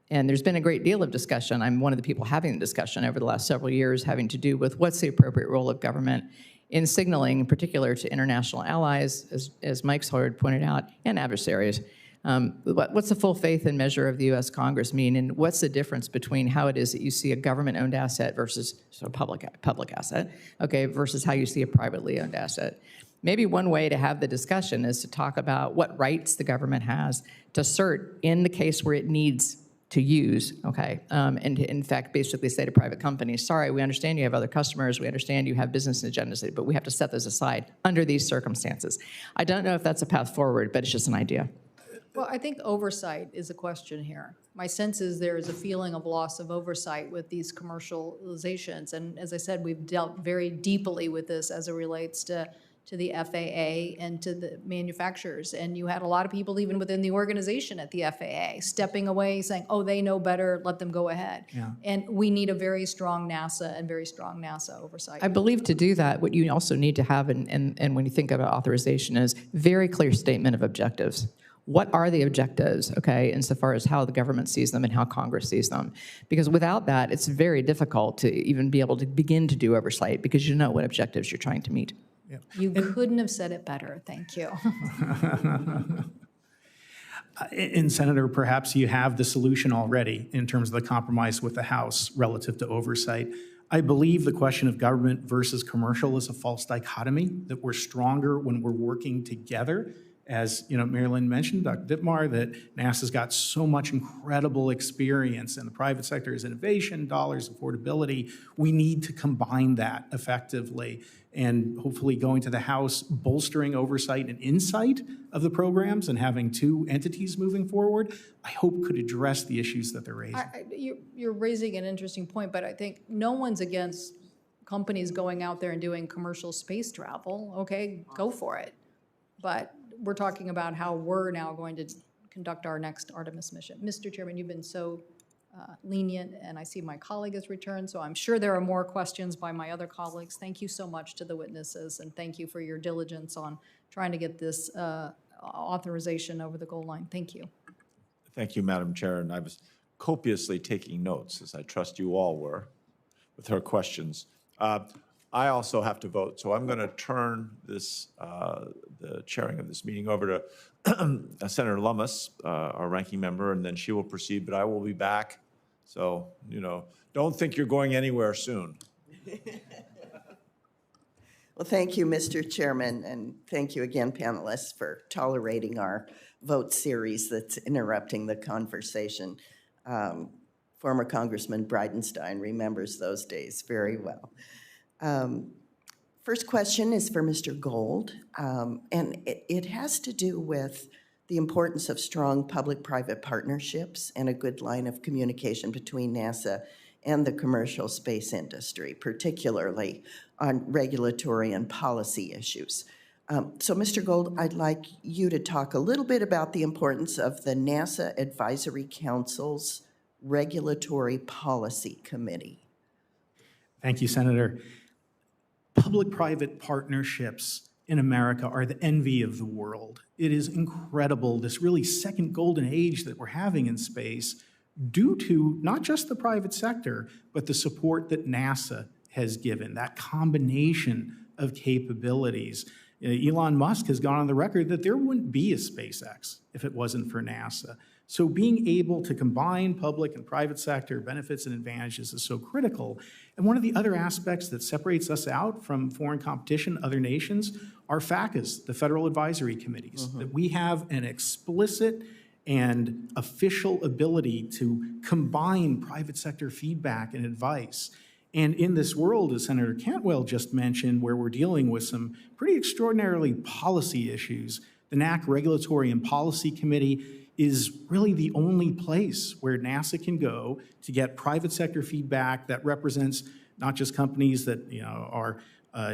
And there's been a great deal of discussion. I'm one of the people having the discussion over the last several years having to do with what's the appropriate role of government in signaling, in particular to international allies, as Mike's already pointed out, and adversaries. What's the full faith and measure of the U.S. Congress mean, and what's the difference between how it is that you see a government-owned asset versus a public asset, okay, versus how you see a privately owned asset? Maybe one way to have the discussion is to talk about what rights the government has to assert in the case where it needs to use, okay, and to, in fact, basically say to private companies, sorry, we understand you have other customers, we understand you have business agendas, but we have to set those aside under these circumstances. I don't know if that's a path forward, but it's just an idea. Well, I think oversight is a question here. My sense is there is a feeling of loss of oversight with these commercializations. And as I said, we've dealt very deeply with this as it relates to the FAA and to the manufacturers. And you had a lot of people even within the organization at the FAA stepping away, saying, oh, they know better, let them go ahead. Yeah. And we need a very strong NASA and very strong NASA oversight. I believe to do that, what you also need to have, and when you think about authorization, is very clear statement of objectives. What are the objectives, okay, insofar as how the government sees them and how Congress sees them? Because without that, it's very difficult to even be able to begin to do oversight because you know what objectives you're trying to meet. Yeah. You couldn't have said it better. Thank you. And Senator, perhaps you have the solution already in terms of the compromise with the House relative to oversight. I believe the question of government versus commercial is a false dichotomy, that we're stronger when we're working together. As Mary Lynne mentioned, Dr. Dittmar, that NASA's got so much incredible experience in the private sector is innovation, dollars, affordability. We need to combine that effectively and hopefully going to the House, bolstering oversight and insight of the programs and having 2 entities moving forward, I hope could address the issues that they're raising. You're raising an interesting point, but I think no one's against companies going out there and doing commercial space travel. Okay, go for it. But we're talking about how we're now going to conduct our next Artemis mission. Mr. Chairman, you've been so lenient, and I see my colleague has returned, so I'm sure there are more questions by my other colleagues. Thank you so much to the witnesses, and thank you for your diligence on trying to get this authorization over the goal line. Thank you. Thank you, Madam Chair, and I was copiously taking notes, as I trust you all were, with her questions. I also have to vote, so I'm going to turn this, the chairing of this meeting over to Senator Lummis, our ranking member, and then she will proceed, but I will be back. So, don't think you're going anywhere soon. Well, thank you, Mr. Chairman, and thank you again, panelists, for tolerating our vote series that's interrupting the conversation. Former Congressman Bridenstine remembers those days very well. First question is for Mr. Gold, and it has to do with the importance of strong public-private partnerships and a good line of communication between NASA and the commercial space industry, particularly on regulatory and policy issues. So, Mr. Gold, I'd like you to talk a little bit about the importance of the NASA Advisory Council's Regulatory Policy Committee. Thank you, Senator. public-private partnerships in America are the envy of the world. It is incredible, this really second golden age that we're having in space, due to not just the private sector, but the support that NASA has given, that combination of capabilities. Elon Musk has gone on the record that there wouldn't be a SpaceX if it wasn't for NASA. So being able to combine public and private sector benefits and advantages is so critical. And one of the other aspects that separates us out from foreign competition, other nations, are FACAs, the Federal Advisory Committees, that we have an explicit and official ability to combine private sector feedback and advice. And in this world, as Senator Cantwell just mentioned, where we're dealing with some pretty extraordinarily policy issues, the NAC Regulatory and Policy Committee is really the only place where NASA can go to get private sector feedback that represents not just companies that are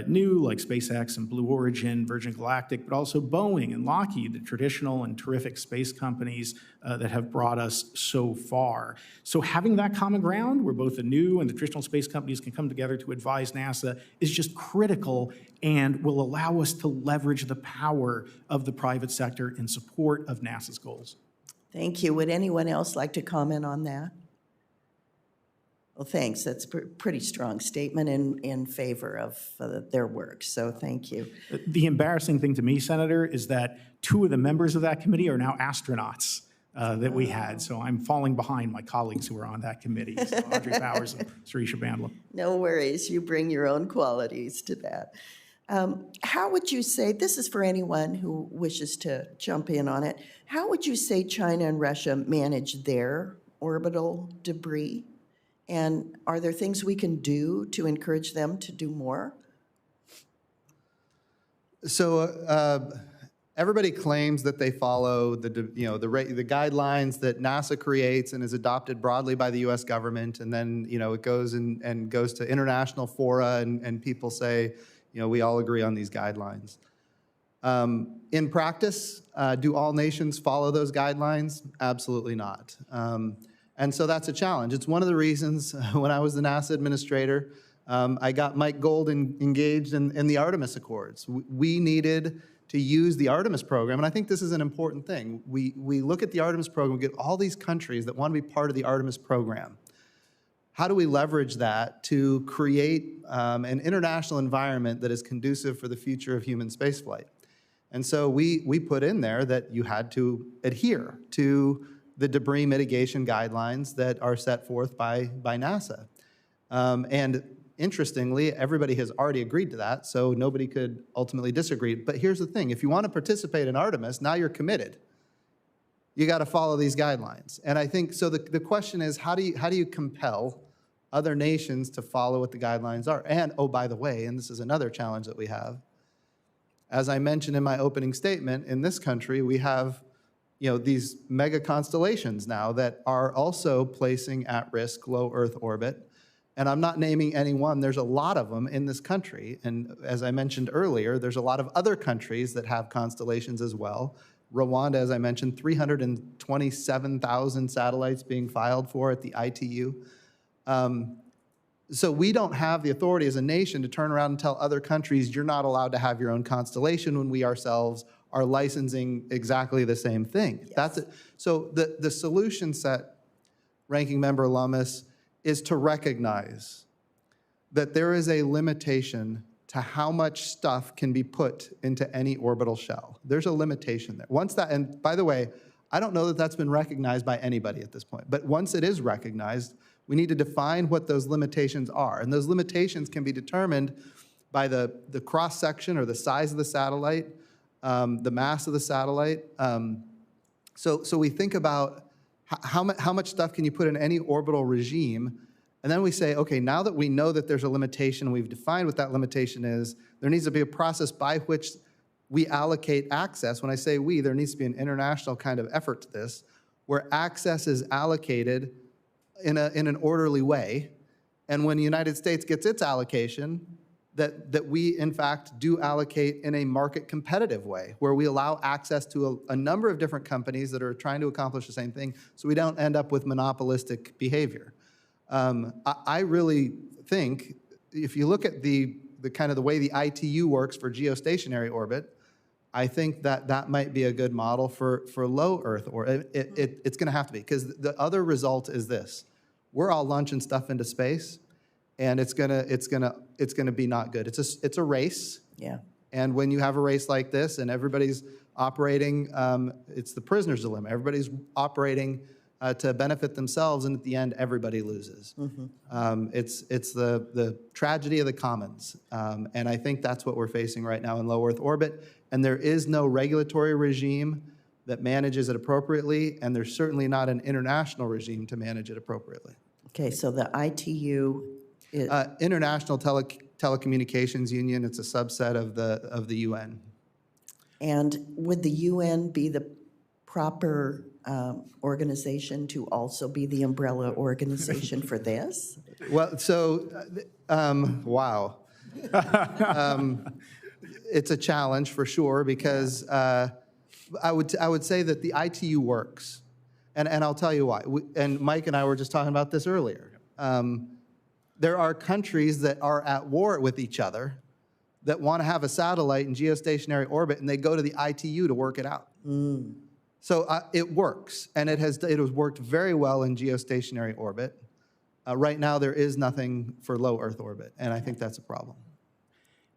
new, like SpaceX and Blue Origin, Virgin Galactic, but also Boeing and Lockheed, the traditional and terrific space companies that have brought us so far. So having that common ground where both the new and the traditional space companies can come together to advise NASA is just critical and will allow us to leverage the power of the private sector in support of NASA's goals. Thank you. Would anyone else like to comment on that? Well, thanks. That's a pretty strong statement in favor of their work, so thank you. The embarrassing thing to me, Senator, is that two of the members of that committee are now astronauts that we had, so I'm falling behind my colleagues who are on that committee, so Audrey Powers and Suresh Bandla. No worries. You bring your own qualities to that. How would you say, this is for anyone who wishes to jump in on it, how would you say China and Russia manage their orbital debris? And are there things we can do to encourage them to do more? So everybody claims that they follow the guidelines that NASA creates and is adopted broadly by the U.S. government, and then it goes and goes to international fora, and people say, we all agree on these guidelines. In practice, do all nations follow those guidelines? Absolutely not. And so that's a challenge. It's one of the reasons when I was the NASA administrator, I got Mike Gold engaged in the Artemis Accords. We needed to use the Artemis program, and I think this is an important thing. We look at the Artemis program, we get all these countries that want to be part of the Artemis program. How do we leverage that to create an international environment that is conducive for the future of human spaceflight? And so we put in there that you had to adhere to the debris mitigation guidelines that are set forth by NASA. And interestingly, everybody has already agreed to that, so nobody could ultimately disagree. But here's the thing, if you want to participate in Artemis, now you're committed. You got to follow these guidelines. And I think, so the question is, how do you compel other nations to follow what the guidelines are? And, oh, by the way, and this is another challenge that we have, as I mentioned in my opening statement, in this country, we have these mega constellations now that are also placing at risk low Earth orbit. And I'm not naming any one, there's a lot of them in this country. And as I mentioned earlier, there's a lot of other countries that have constellations as well. Rwanda, as I mentioned, 327,000 satellites being filed for at the ITU. So we don't have the authority as a nation to turn around and tell other countries, you're not allowed to have your own constellation, when we ourselves are licensing exactly the same thing. Yes. That's it. So the solution set, Ranking Member Lummis, is to recognize that there is a limitation to how much stuff can be put into any orbital shell. There's a limitation there. Once that, and by the way, I don't know that that's been recognized by anybody at this point, but once it is recognized, we need to define what those limitations are. And those limitations can be determined by the cross-section or the size of the satellite, the mass of the satellite. So we think about how much stuff can you put in any orbital regime, and then we say, okay, now that we know that there's a limitation, we've defined what that limitation is, there needs to be a process by which we allocate access. When I say we, there needs to be an international kind of effort to this, where access is allocated in an orderly way, and when the United States gets its allocation, that we, in fact, do allocate in a market competitive way, where we allow access to a number of different companies that are trying to accomplish the same thing, so we don't end up with monopolistic behavior. I really think, if you look at the the kind of the way the ITU works for geostationary orbit, I think that might be a good model for low Earth orbit. It's going to have to be, because the other result is this: we're all launching stuff into space, and it's gonna be not good. It's a race. Yeah. And when you have a race like this and everybody's operating, it's the prisoner's dilemma. Everybody's operating to benefit themselves, and at the end, everybody loses. It's the tragedy of the commons, and I think that's what we're facing right now in low Earth orbit. And there is no regulatory regime that manages it appropriately, and there's certainly not an international regime to manage it appropriately. Okay, so the ITU is, International Telecommunications Union, it's a subset of the UN. and would the UN be the proper organization to also be the umbrella organization for this? Well, so, wow. It's a challenge for sure, because I would say that the ITU works, and I'll tell you why. And Mike and I were just talking about this earlier. There are countries that are at war with each other that want to have a satellite in geostationary orbit, and they go to the ITU to work it out. So it works, and it has worked very well in geostationary orbit. Right now, there is nothing for low Earth orbit, and I think that's a problem.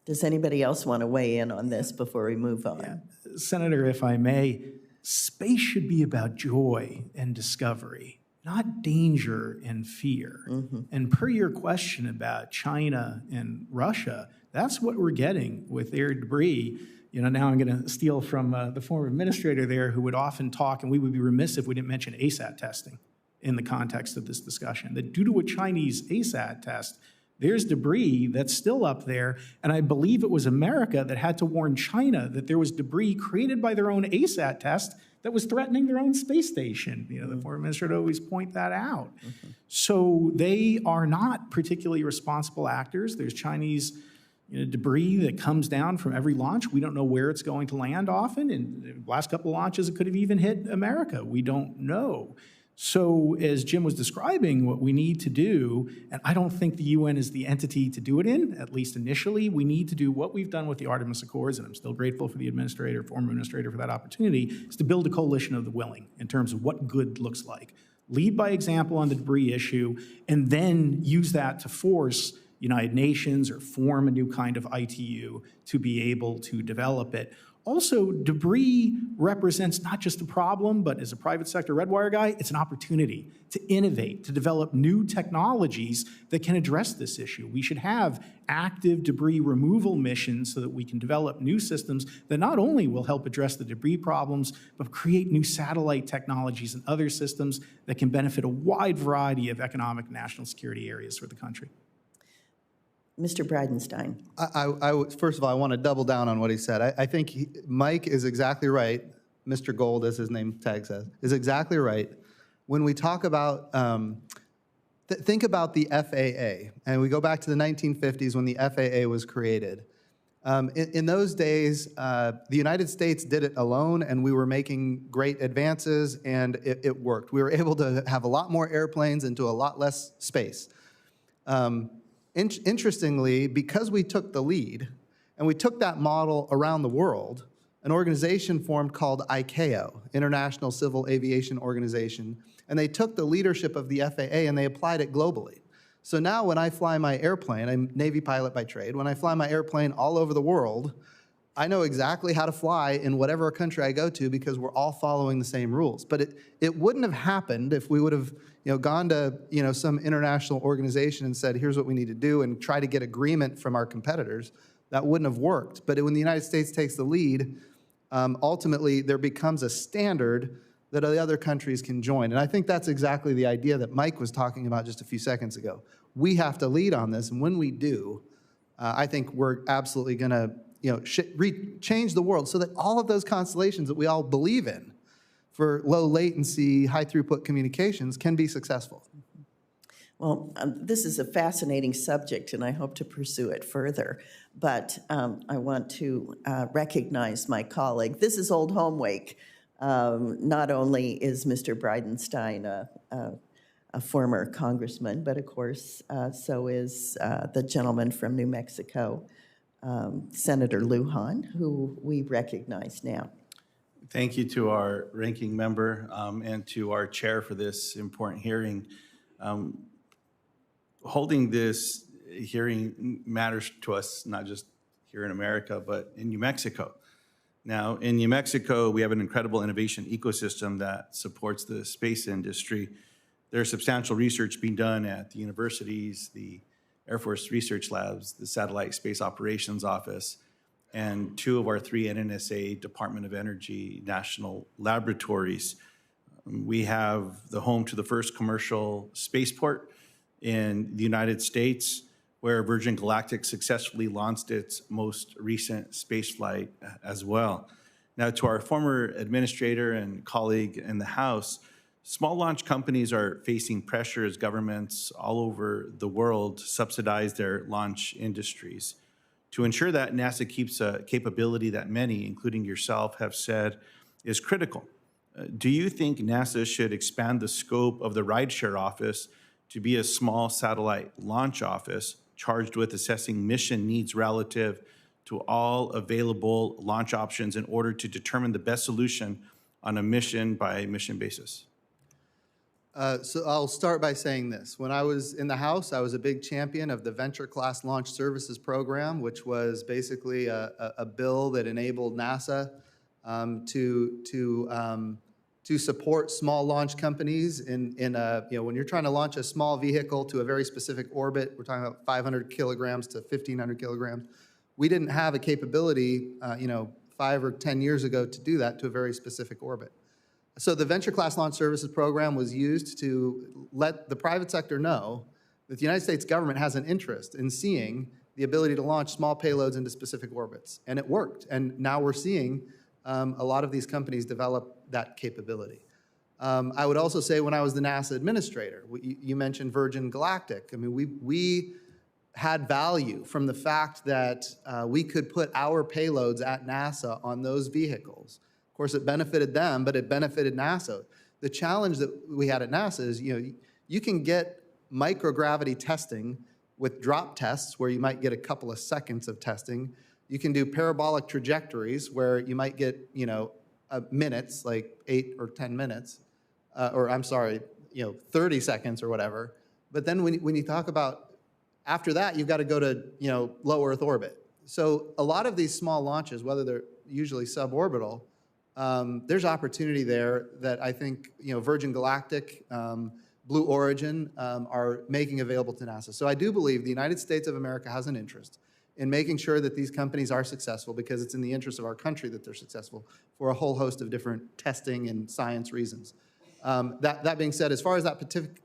Does anybody else want to weigh in on this before we move on? Yeah. Senator, if I may, space should be about joy and discovery, not danger and fear. And per your question about China and Russia, that's what we're getting with their debris. You know, now I'm going to steal from the former administrator there, who would often talk, and we would be remiss if we didn't mention ASAT testing in the context of this discussion, that due to a Chinese ASAT test, there's debris that's still up there, and I believe it was America that had to warn China that there was debris created by their own ASAT test that was threatening their own space station. You know, the former administrator always point that out. So they are not particularly responsible actors. There's Chinese debris that comes down from every launch. We don't know where it's going to land often. In the last couple of launches, it could have even hit America. We don't know. So as Jim was describing, what we need to do, and I don't think the UN is the entity to do it in, at least initially, we need to do what we've done with the Artemis Accords, and I'm still grateful for the former administrator for that opportunity, is to build a coalition of the willing in terms of what good looks like. Lead by example on the debris issue, and then use that to force United Nations or form a new kind of ITU to be able to develop it. Also, debris represents not just a problem, but as a private sector Redwire guy, it's an opportunity to innovate, to develop new technologies that can address this issue. We should have active debris removal missions so that we can develop new systems that not only will help address the debris problems, but create new satellite technologies and other systems that can benefit a wide variety of economic and national security areas for the country. Mr. Bridenstine. First of all, I want to double down on what he said. I think Mike is exactly right. Mr. Gold, as his name tag says, is exactly right. When we talk about, think about the FAA, and we go back to the 1950s when the FAA was created. In those days, the United States did it alone, and we were making great advances, and it worked. We were able to have a lot more airplanes into a lot less space. Interestingly, because we took the lead and we took that model around the world, an organization formed called ICAO, International Civil Aviation Organization, and they took the leadership of the FAA and they applied it globally. So now when I fly my airplane, I'm a Navy pilot by trade, when I fly my airplane all over the world, I know exactly how to fly in whatever country I go to because we're all following the same rules. But it wouldn't have happened if we would have gone to some international organization and said, here's what we need to do, and try to get agreement from our competitors. That wouldn't have worked. But when the United States takes the lead, ultimately there becomes a standard that the other countries can join. And I think that's exactly the idea that Mike was talking about just a few seconds ago. We have to lead on this, and when we do, I think we're absolutely going to change the world so that all of those constellations that we all believe in for low latency, high throughput communications can be successful. Well, this is a fascinating subject, and I hope to pursue it further. But I want to recognize my colleague. This is Old Home Week. Not only is Mr. Bridenstine a former congressman, but of course, so is the gentleman from New Mexico, Senator Lujan, who we recognize now. Thank you to our ranking member and to our chair for this important hearing. Holding this hearing matters to us, not just here in America, but in New Mexico. Now, in New Mexico, we have an incredible innovation ecosystem that supports the space industry. There's substantial research being done at the universities, the Air Force Research Labs, the Satellite Space Operations Office, and 2 of our 3 NNSA Department of Energy national laboratories. We have the home to the first commercial spaceport in the United States, where Virgin Galactic successfully launched its most recent spaceflight as well. Now, to our former administrator and colleague in the House, small launch companies are facing pressure as governments all over the world subsidize their launch industries. To ensure that NASA keeps a capability that many, including yourself, have said is critical, do you think NASA should expand the scope of the rideshare office to be a small satellite launch office charged with assessing mission needs relative to all available launch options in order to determine the best solution on a mission-by-mission basis? So I'll start by saying this. When I was in the House, I was a big champion of the Venture Class Launch Services Program, which was basically a bill that enabled NASA to support small launch companies in when you're trying to launch a small vehicle to a very specific orbit. We're talking about 500 kilograms to 1,500 kilograms. We didn't have a capability, 5 or 10 years ago to do that to a very specific orbit. So the Venture Class Launch Services Program was used to let the private sector know that the United States government has an interest in seeing the ability to launch small payloads into specific orbits. And it worked. And now we're seeing a lot of these companies develop that capability. I would also say when I was the NASA administrator, you mentioned Virgin Galactic. I mean, we had value from the fact that we could put our payloads at NASA on those vehicles. Of course, it benefited them, but it benefited NASA. The challenge that we had at NASA is, you can get microgravity testing with drop tests where you might get a couple of seconds of testing. You can do parabolic trajectories where you might get, minutes, like 8 or 10 minutes, 30 seconds or whatever. But then when you talk about after that, you've got to go to, low Earth orbit. So a lot of these small launches, whether they're usually suborbital, there's opportunity there that I think, Virgin Galactic, Blue Origin are making available to NASA. So I do believe the United States of America has an interest in making sure that these companies are successful because it's in the interest of our country that they're successful for a whole host of different testing and science reasons. That being said, as far as that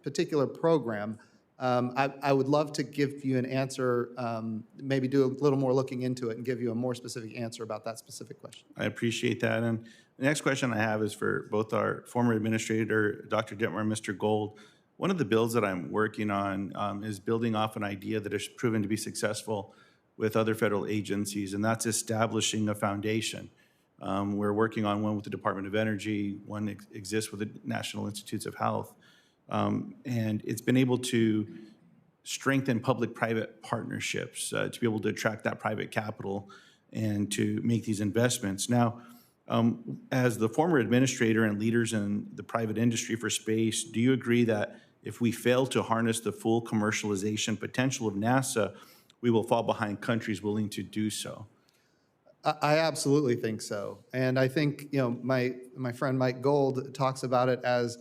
particular program, I would love to give you an answer, maybe do a little more looking into it and give you a more specific answer about that specific question. I appreciate that. And the next question I have is for both our former administrator, Dr. Dittmar and Mr. Gold. One of the bills that I'm working on is building off an idea that has proven to be successful with other federal agencies, and that's establishing a foundation. We're working on one with the Department of Energy, one exists with the National Institutes of Health. And it's been able to strengthen public-private partnerships to be able to attract that private capital and to make these investments. Now, as the former administrator and leaders in the private industry for space, do you agree that if we fail to harness the full commercialization potential of NASA, we will fall behind countries willing to do so? I absolutely think so. And I think, my friend Mike Gold talks about it as,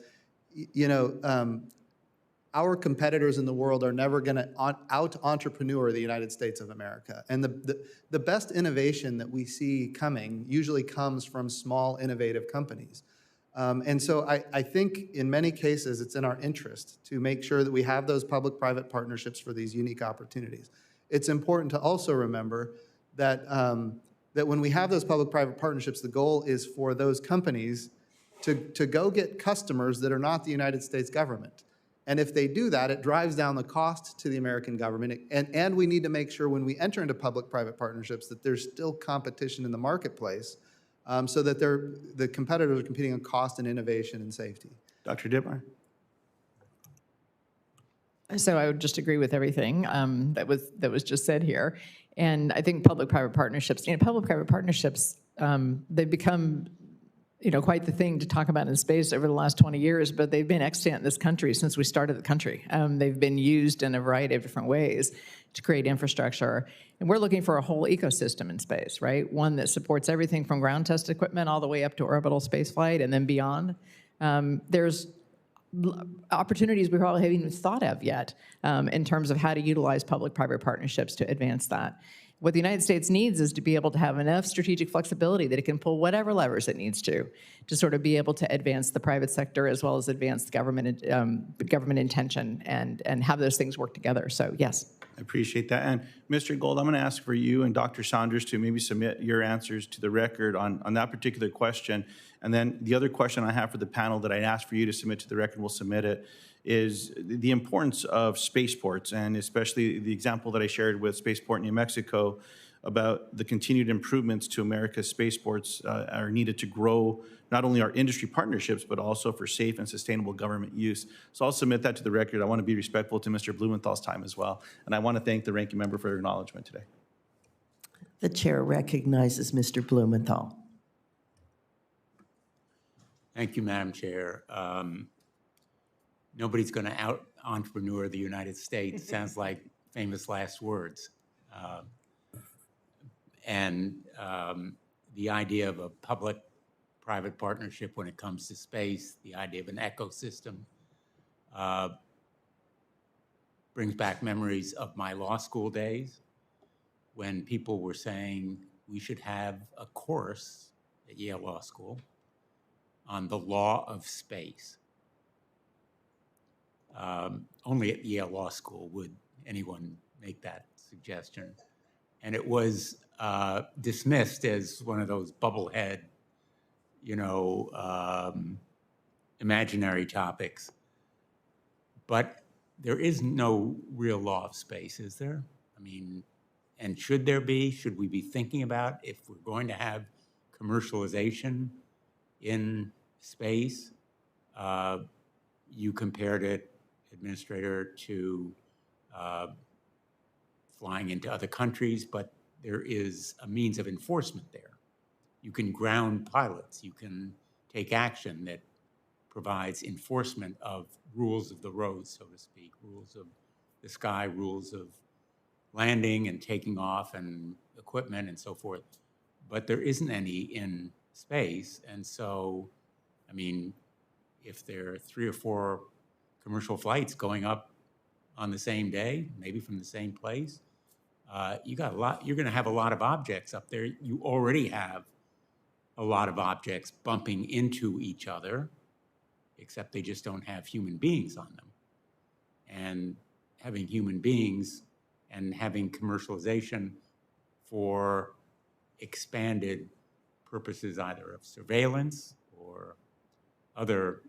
our competitors in the world are never going to out-entrepreneur the United States of America. And the best innovation that we see coming usually comes from small, innovative companies. And so I think in many cases it's in our interest to make sure that we have those public-private partnerships for these unique opportunities. It's important to also remember that, that when we have those public-private partnerships, the goal is for those companies to go get customers that are not the United States government. And if they do that, it drives down the cost to the American government. And we need to make sure when we enter into public-private partnerships that there's still competition in the marketplace so that the competitors are competing on cost and innovation and safety. Dr. Dittmar? So I would just agree with everything that was just said here. And I think public-private partnerships, public-private partnerships, they've become, quite the thing to talk about in space over the last 20 years, but they've been extant in this country since we started the country. They've been used in a variety of different ways to create infrastructure. And we're looking for a whole ecosystem in space, right? One that supports everything from ground test equipment all the way up to orbital spaceflight and then beyond. There's opportunities we probably haven't even thought of yet in terms of how to utilize public-private partnerships to advance that. What the United States needs is to be able to have enough strategic flexibility that it can pull whatever levers it needs to sort of be able to advance the private sector as well as advance the government intention and have those things work together. So yes. I appreciate that. And Mr. Gold, I'm going to ask for you and Dr. Saunders to maybe submit your answers to the record on that particular question. And then the other question I have for the panel that I asked for you to submit to the record, we'll submit it, is the importance of spaceports, and especially the example that I shared with Spaceport New Mexico about the continued improvements to America's spaceports are needed to grow not only our industry partnerships, but also for safe and sustainable government use. So I'll submit that to the record. I want to be respectful to Mr. Blumenthal's time as well. And I want to thank the ranking member for her acknowledgement today. The chair recognizes Mr. Blumenthal. Thank you, Madam Chair. Nobody's going to out-entrepreneur the United States. Sounds like famous last words. The idea of a public-private partnership when it comes to space, the idea of an ecosystem, brings back memories of my law school days when people were saying we should have a course at Yale Law School on the law of space. Only at Yale Law School would anyone make that suggestion. And it was dismissed as one of those bubblehead, imaginary topics. But there is no real law of space, is there? I mean, and should there be? Should we be thinking about if we're going to have commercialization in space? You compared it, Administrator, to flying into other countries, but there is a means of enforcement there. You can ground pilots. You can take action that provides enforcement of rules of the road, so to speak, rules of the sky, rules of landing and taking off and equipment and so forth. But there isn't any in space. And so, I mean, if there are 3 or 4 commercial flights going up on the same day, maybe from the same place, you're going to have a lot of objects up there. You already have a lot of objects bumping into each other, except they just don't have human beings on them. And having human beings and having commercialization for expanded purposes, either of surveillance or other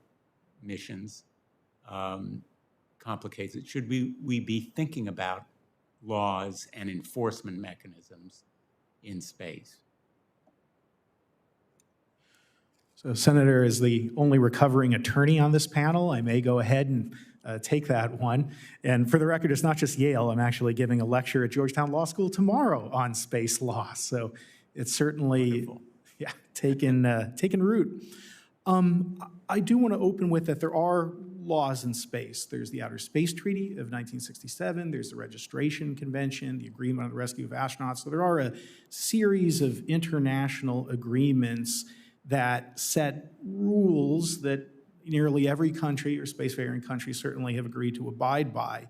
missions, complicates it. Should we be thinking about laws and enforcement mechanisms in space? So Senator is the only recovering attorney on this panel. I may go ahead and take that one. And for the record, it's not just Yale. I'm actually giving a lecture at Georgetown Law School tomorrow on space law. So it's certainly taken root. I do want to open with that there are laws in space. There's the Outer Space Treaty of 1967. There's the Registration Convention, the Agreement on the Rescue of Astronauts. So there are a series of international agreements that set rules that nearly every country or spacefaring country certainly have agreed to abide by.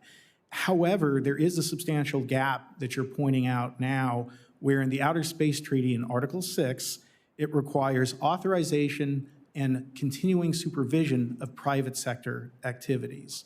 However, there is a substantial gap that you're pointing out now, where in the Outer Space Treaty in Article 6, it requires authorization and continuing supervision of private sector activities.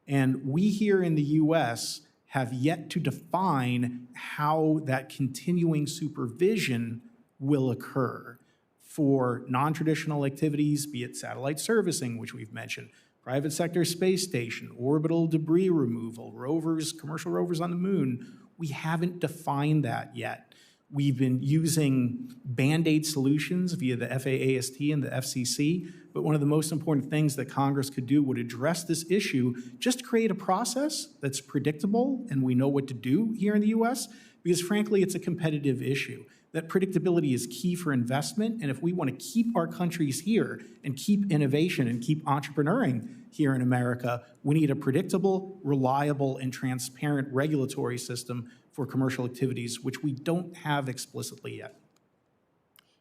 And we here in the US have yet to define how that continuing supervision will occur for non-traditional activities, be it satellite servicing, which we've mentioned, private sector space station, orbital debris removal, rovers, commercial rovers on the moon. We haven't defined that yet. We've been using Band-Aid solutions via the FAAST and the FCC but one of the most important things that Congress could do would address this issue, just create a process that's predictable and we know what to do here in the US, because frankly, it's a competitive issue. That predictability is key for investment, and if we want to keep our countries here and keep innovation and keep entrepreneuring here in America, we need a predictable, reliable, and transparent regulatory system for commercial activities, which we don't have explicitly yet.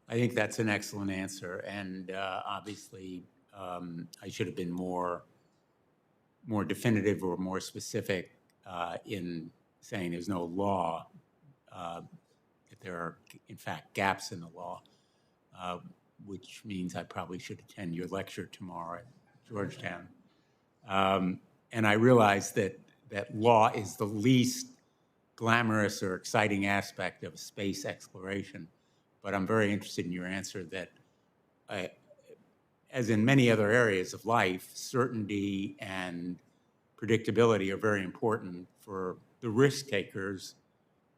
I think that's an excellent answer, and obviously I should have been more definitive or more specific in saying there's no law. That there are, in fact, gaps in the law, which means I probably should attend your lecture tomorrow at Georgetown. And I realize that law is the least glamorous or exciting aspect of space exploration, but I'm very interested in your answer that, as in many other areas of life, certainty and predictability are very important for the risk takers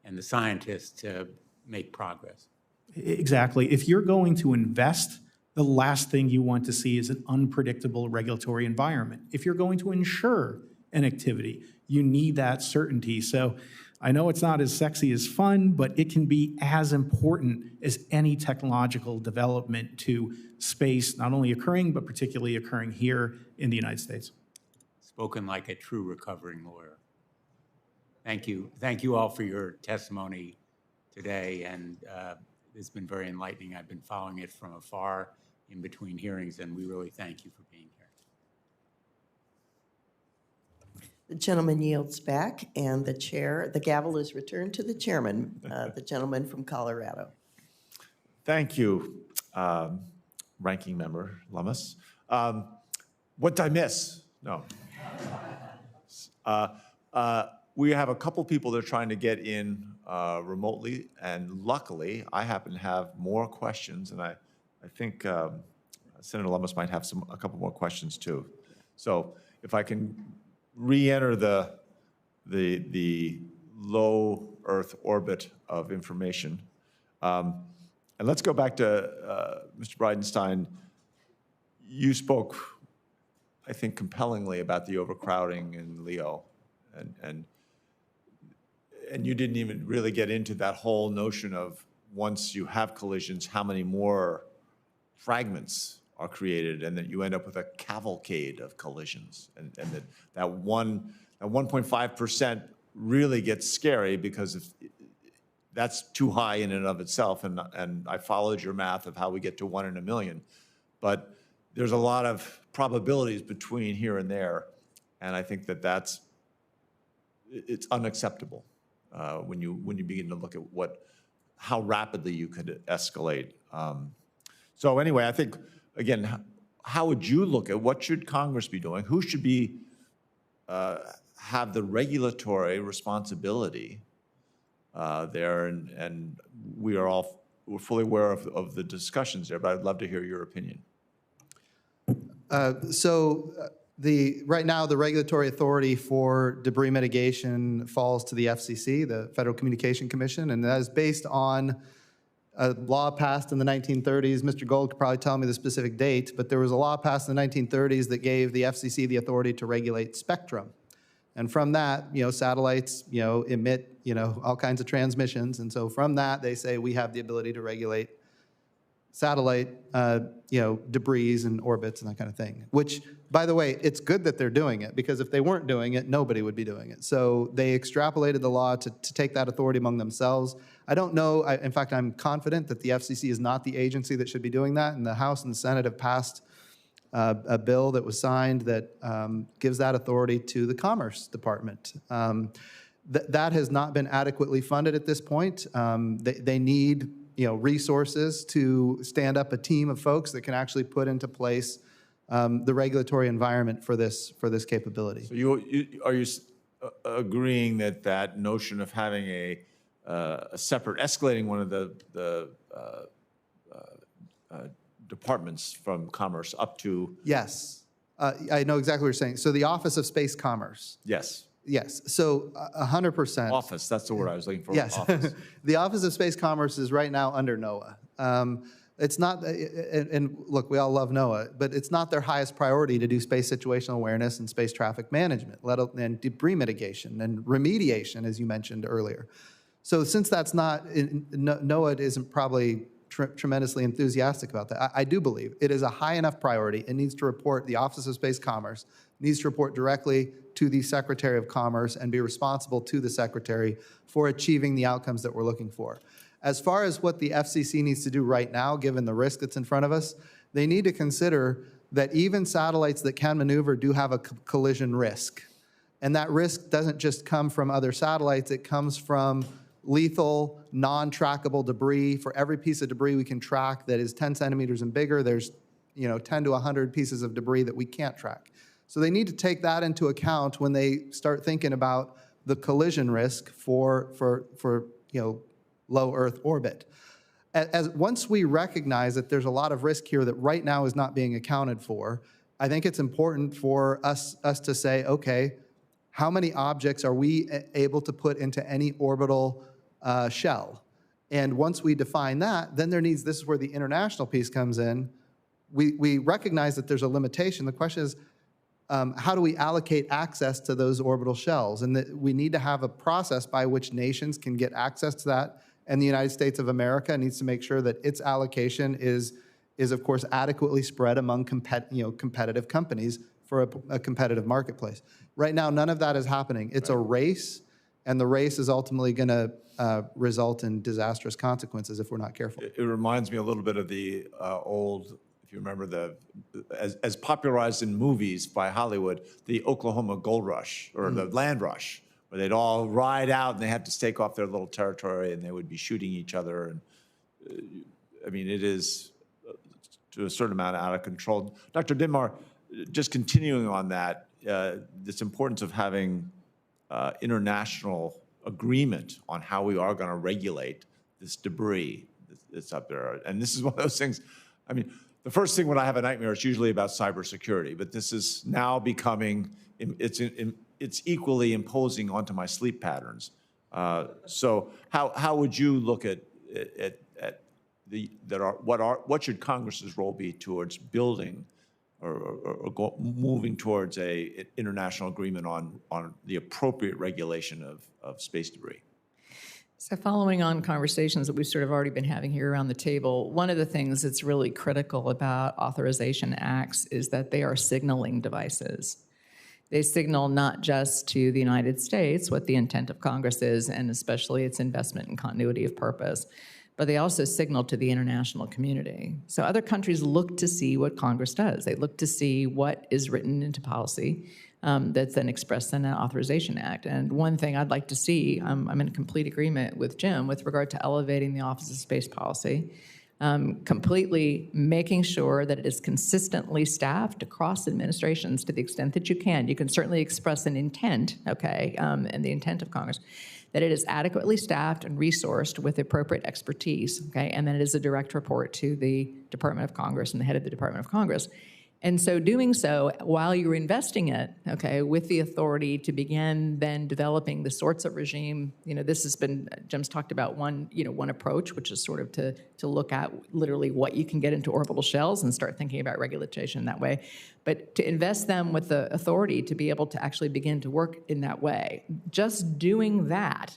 and the scientists to make progress. Exactly. If you're going to invest, the last thing you want to see is an unpredictable regulatory environment. If you're going to insure an activity, you need that certainty. So I know it's not as sexy as fun, but it can be as important as any technological development to space, not only occurring, but particularly occurring here in the United States. Spoken like a true recovering lawyer. Thank you. Thank you all for your testimony today, and it's been very enlightening. I've been following it from afar in between hearings, and we really thank you for being here. The gentleman yields back, and the gavel is returned to the chairman, the gentleman from Colorado. Thank you, Ranking Member Lummis. What did I miss? No. We have a couple people that are trying to get in remotely, and luckily, I happen to have more questions, and I think Senator Lummis might have a couple more questions too. So if I can re-enter the low Earth orbit of information, and let's go back to Mr. Bridenstine. You spoke, I think, compellingly about the overcrowding in LEO, and you didn't even really get into that whole notion of once you have collisions, how many more fragments are created, and that you end up with a cavalcade of collisions, and that 1.5% really gets scary because if that's too high in and of itself. And I followed your math of how we get to 1 in a million, but there's a lot of probabilities between here and there, and I think it's unacceptable when you begin to look at how rapidly you could escalate. So anyway, I think again, how would you look at what should Congress be doing? Who should be have the regulatory responsibility there? And we're fully aware of the discussions there, but I'd love to hear your opinion. Right now, the regulatory authority for debris mitigation falls to the FCC, the Federal Communication Commission, and that is based on a law passed in the 1930s. Mr. Gold could probably tell me the specific date, but there was a law passed in the 1930s that gave the FCC the authority to regulate spectrum. And from that, satellites, emit, all kinds of transmissions. And so from that, they say we have the ability to regulate satellite, debris and orbits and that kind of thing. Which, by the way, it's good that they're doing it, because if they weren't doing it, nobody would be doing it. So they extrapolated the law to take that authority among themselves. I don't know. In fact, I'm confident that the FCC is not the agency that should be doing that. And the House and the Senate have passed a bill that was signed that gives that authority to the Commerce Department. That has not been adequately funded at this point. They need resources to stand up a team of folks that can actually put into place the regulatory environment for this capability. So are you agreeing that notion of having a separate, escalating one of the departments from Commerce up to? Yes, I know exactly what you're saying. So the Office of Space Commerce. Yes. Yes, so 100%. Office, that's the word I was looking for. Yes, Office. The Office of Space Commerce is right now under NOAA. It's not, and look, we all love NOAA, but it's not their highest priority to do space situational awareness and space traffic management, and debris mitigation and remediation, as you mentioned earlier. So since that's not, NOAA isn't probably tremendously enthusiastic about that. I do believe it is a high enough priority. It needs to report, the Office of Space Commerce needs to report directly to the Secretary of Commerce and be responsible to the Secretary for achieving the outcomes that we're looking for. As far as what the FCC needs to do right now, given the risk that's in front of us, they need to consider that even satellites that can maneuver do have a collision risk. And that risk doesn't just come from other satellites, it comes from lethal, non-trackable debris. For every piece of debris we can track that is 10 centimeters and bigger, there's 10 to 100 pieces of debris that we can't track. So they need to take that into account when they start thinking about the collision risk for low Earth orbit. Once we recognize that there's a lot of risk here that right now is not being accounted for, I think it's important for us to say, okay, how many objects are we able to put into any orbital shell? And once we define that, then this is where the international piece comes in. We recognize that there's a limitation. The question is, how do we allocate access to those orbital shells? And that we need to have a process by which nations can get access to that. And the United States of America needs to make sure that its allocation is of course, adequately spread among competitive companies for a competitive marketplace. Right now, none of that is happening. It's a race, and the race is ultimately going to result in disastrous consequences if we're not careful. It reminds me a little bit of the old, if you remember, as popularized in movies by Hollywood, the Oklahoma Gold Rush, or the Land Rush, where they'd all ride out and they had to stake off their little territory and they would be shooting each other. And I mean, it is to a certain amount out of control. Dr. Dittmar, just continuing on that, this importance of having international agreement on how we are going to regulate this debris that's up there. And this is one of those things, I mean, the first thing when I have a nightmare is usually about cybersecurity, but this is now becoming, it's equally imposing onto my sleep patterns. So how would you look at what should Congress's role be towards building or moving towards an international agreement on the appropriate regulation of space debris? So following on conversations that we've sort of already been having here around the table, one of the things that's really critical about authorization acts is that they are signaling devices. They signal not just to the United States what the intent of Congress is, and especially its investment and continuity of purpose, but they also signal to the international community. So other countries look to see what Congress does. They look to see what is written into policy that's then expressed in an authorization act. And one thing I'd like to see, I'm in complete agreement with Jim with regard to elevating the Office of Space Policy, completely making sure that it is consistently staffed across administrations to the extent that you can. You can certainly express an intent, okay, and the intent of Congress, that it is adequately staffed and resourced with appropriate expertise, okay, and then it is a direct report to the Department of Congress and the head of the Department of Congress. And so doing so while you're investing it, okay, with the authority to begin then developing the sorts of regime, this has been, Jim's talked about one approach, which is sort of to look at literally what you can get into orbital shells and start thinking about regulation that way. But to invest them with the authority to be able to actually begin to work in that way. Just doing that,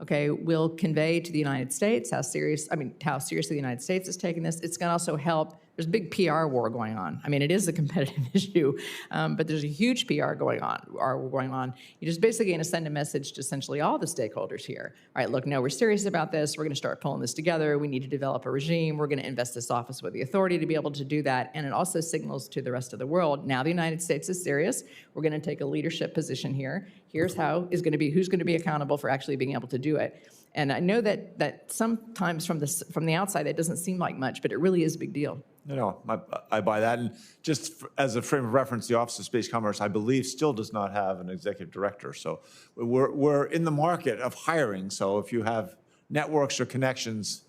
okay, will convey to the United States how seriously the United States is taking this. It's going to also help. There's a big PR war going on. I mean, it is a competitive issue, but there's a huge PR going on. You're just basically going to send a message to essentially all the stakeholders here. All right, look, no, we're serious about this. We're going to start pulling this together. We need to develop a regime. We're going to invest this office with the authority to be able to do that. And it also signals to the rest of the world, now the United States is serious. We're going to take a leadership position here. Here's who's going to be accountable for actually being able to do it. And I know that sometimes from the outside that doesn't seem like much, but it really is a big deal. No, I buy that. And just as a frame of reference, the Office of Space Commerce, I believe, still does not have an executive director. So we're in the market of hiring. So if you have networks or connections,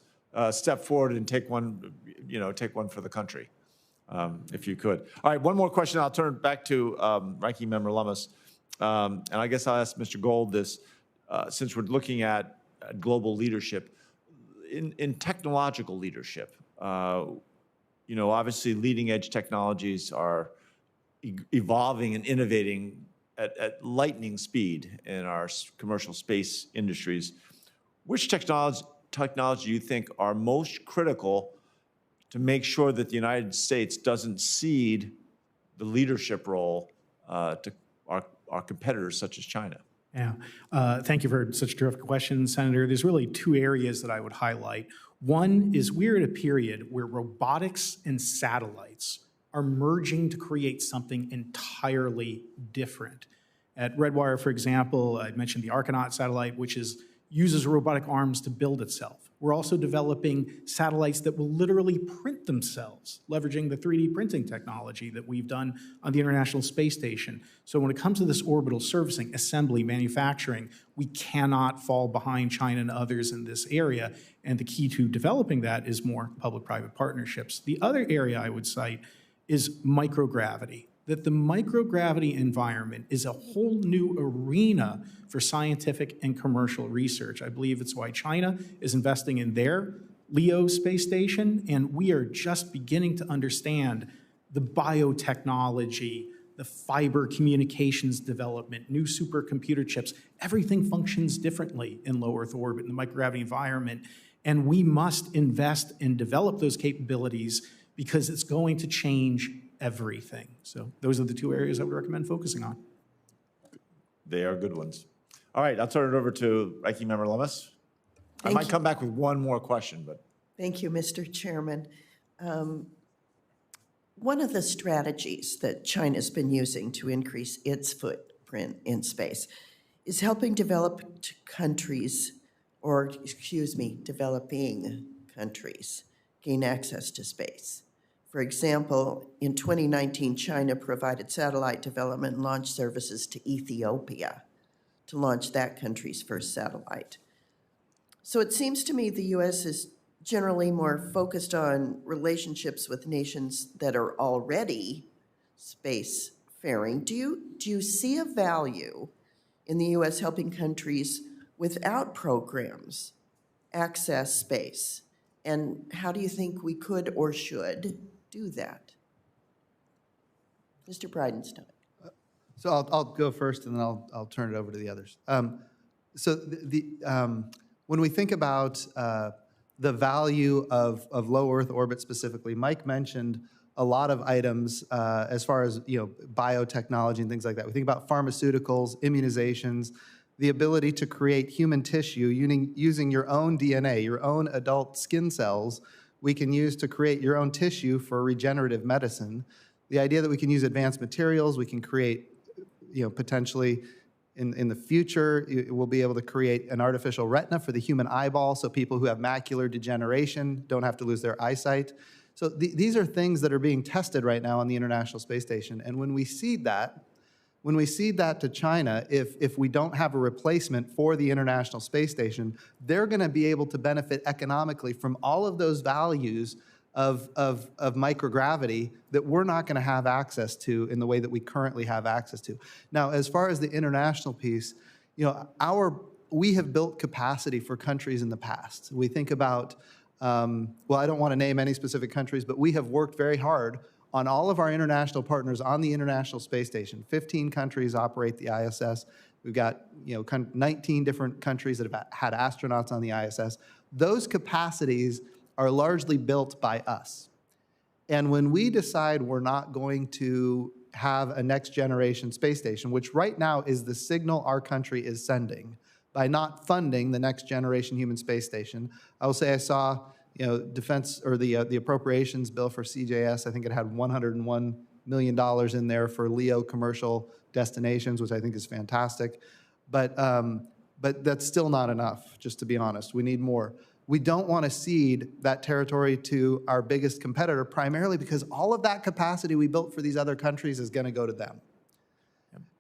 step forward and take one for the country, if you could. All right, one more question. I'll turn back to Ranking Member Lummis. And I guess I'll ask Mr. Gold this, since we're looking at global leadership, in technological leadership, you know, obviously leading edge technologies are evolving and innovating at lightning speed in our commercial space industries. Which technology do you think are most critical to make sure that the United States doesn't cede the leadership role to our competitors such as China? Yeah, thank you for such a terrific question, Senator. There's really two areas that I would highlight. One is we're at a period where robotics and satellites are merging to create something entirely different. At Redwire, for example, I mentioned the Argonaut satellite, which uses robotic arms to build itself. We're also developing satellites that will literally print themselves, leveraging the 3D printing technology that we've done on the International Space Station. So when it comes to this orbital servicing, assembly, manufacturing, we cannot fall behind China and others in this area. And the key to developing that is more public-private partnerships. The other area I would cite is microgravity. That the microgravity environment is a whole new arena for scientific and commercial research. I believe it's why China is investing in their LEO space station, and we are just beginning to understand the biotechnology, the fiber communications development, new supercomputer chips. Everything functions differently in low Earth orbit, in the microgravity environment, and we must invest and develop those capabilities because it's going to change everything. So those are the two areas I would recommend focusing on. They are good ones. All right, I'll turn it over to Ranking Member Lummis. I might come back with one more question, but. Thank you, Mr. Chairman. One of the strategies that China's been using to increase its footprint in space is helping developed countries, or excuse me, developing countries, gain access to space. For example, in 2019, China provided satellite development and launch services to Ethiopia to launch that country's first satellite. So it seems to me the U.S. is generally more focused on relationships with nations that are already spacefaring. Do you see a value in the U.S. helping countries without programs access space? And how do you think we could or should do that? Mr. Bridenstine. So I'll go first, and then I'll turn it over to the others. So when we think about the value of low Earth orbit specifically, Mike mentioned a lot of items as far as biotechnology and things like that. We think about pharmaceuticals, immunizations, the ability to create human tissue using your own DNA, your own adult skin cells. We can use to create your own tissue for regenerative medicine. The idea that we can use advanced materials, we can create, potentially in the future, we'll be able to create an artificial retina for the human eyeball so people who have macular degeneration don't have to lose their eyesight. So these are things that are being tested right now on the International Space Station. And when we cede that to China, if we don't have a replacement for the International Space Station, they're going to be able to benefit economically from all of those values of microgravity that we're not going to have access to in the way that we currently have access to. Now, as far as the international piece, we have built capacity for countries in the past. We think about, well, I don't want to name any specific countries, but we have worked very hard on all of our international partners on the International Space Station. 15 countries operate the ISS. We've got 19 different countries that have had astronauts on the ISS. Those capacities are largely built by us. And when we decide we're not going to have a next generation space station, which right now is the signal our country is sending by not funding the next generation human space station. I will say I saw defense or the appropriations bill for CJS, I think it had $101 million in there for LEO commercial destinations, which I think is fantastic. But that's still not enough, just to be honest. We need more. We don't want to cede that territory to our biggest competitor, primarily because all of that capacity we built for these other countries is going to go to them.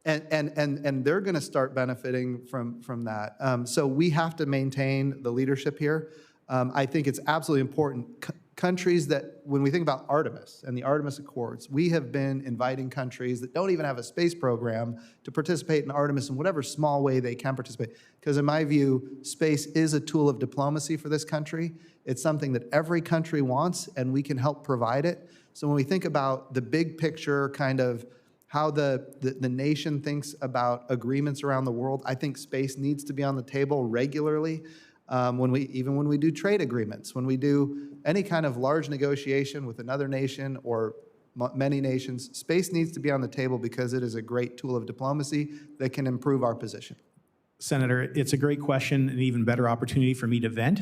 And they're going to start benefiting from that. So we have to maintain the leadership here. I think it's absolutely important. countries that, when we think about Artemis and the Artemis Accords, we have been inviting countries that don't even have a space program to participate in Artemis in whatever small way they can participate. Because in my view, space is a tool of diplomacy for this country. It's something that every country wants, and we can help provide it. So when we think about the big picture, kind of how the nation thinks about agreements around the world, I think space needs to be on the table regularly. When we do trade agreements, when we do any kind of large negotiation with another nation or many nations, space needs to be on the table because it is a great tool of diplomacy that can improve our position. Senator, it's a great question, an even better opportunity for me to vent.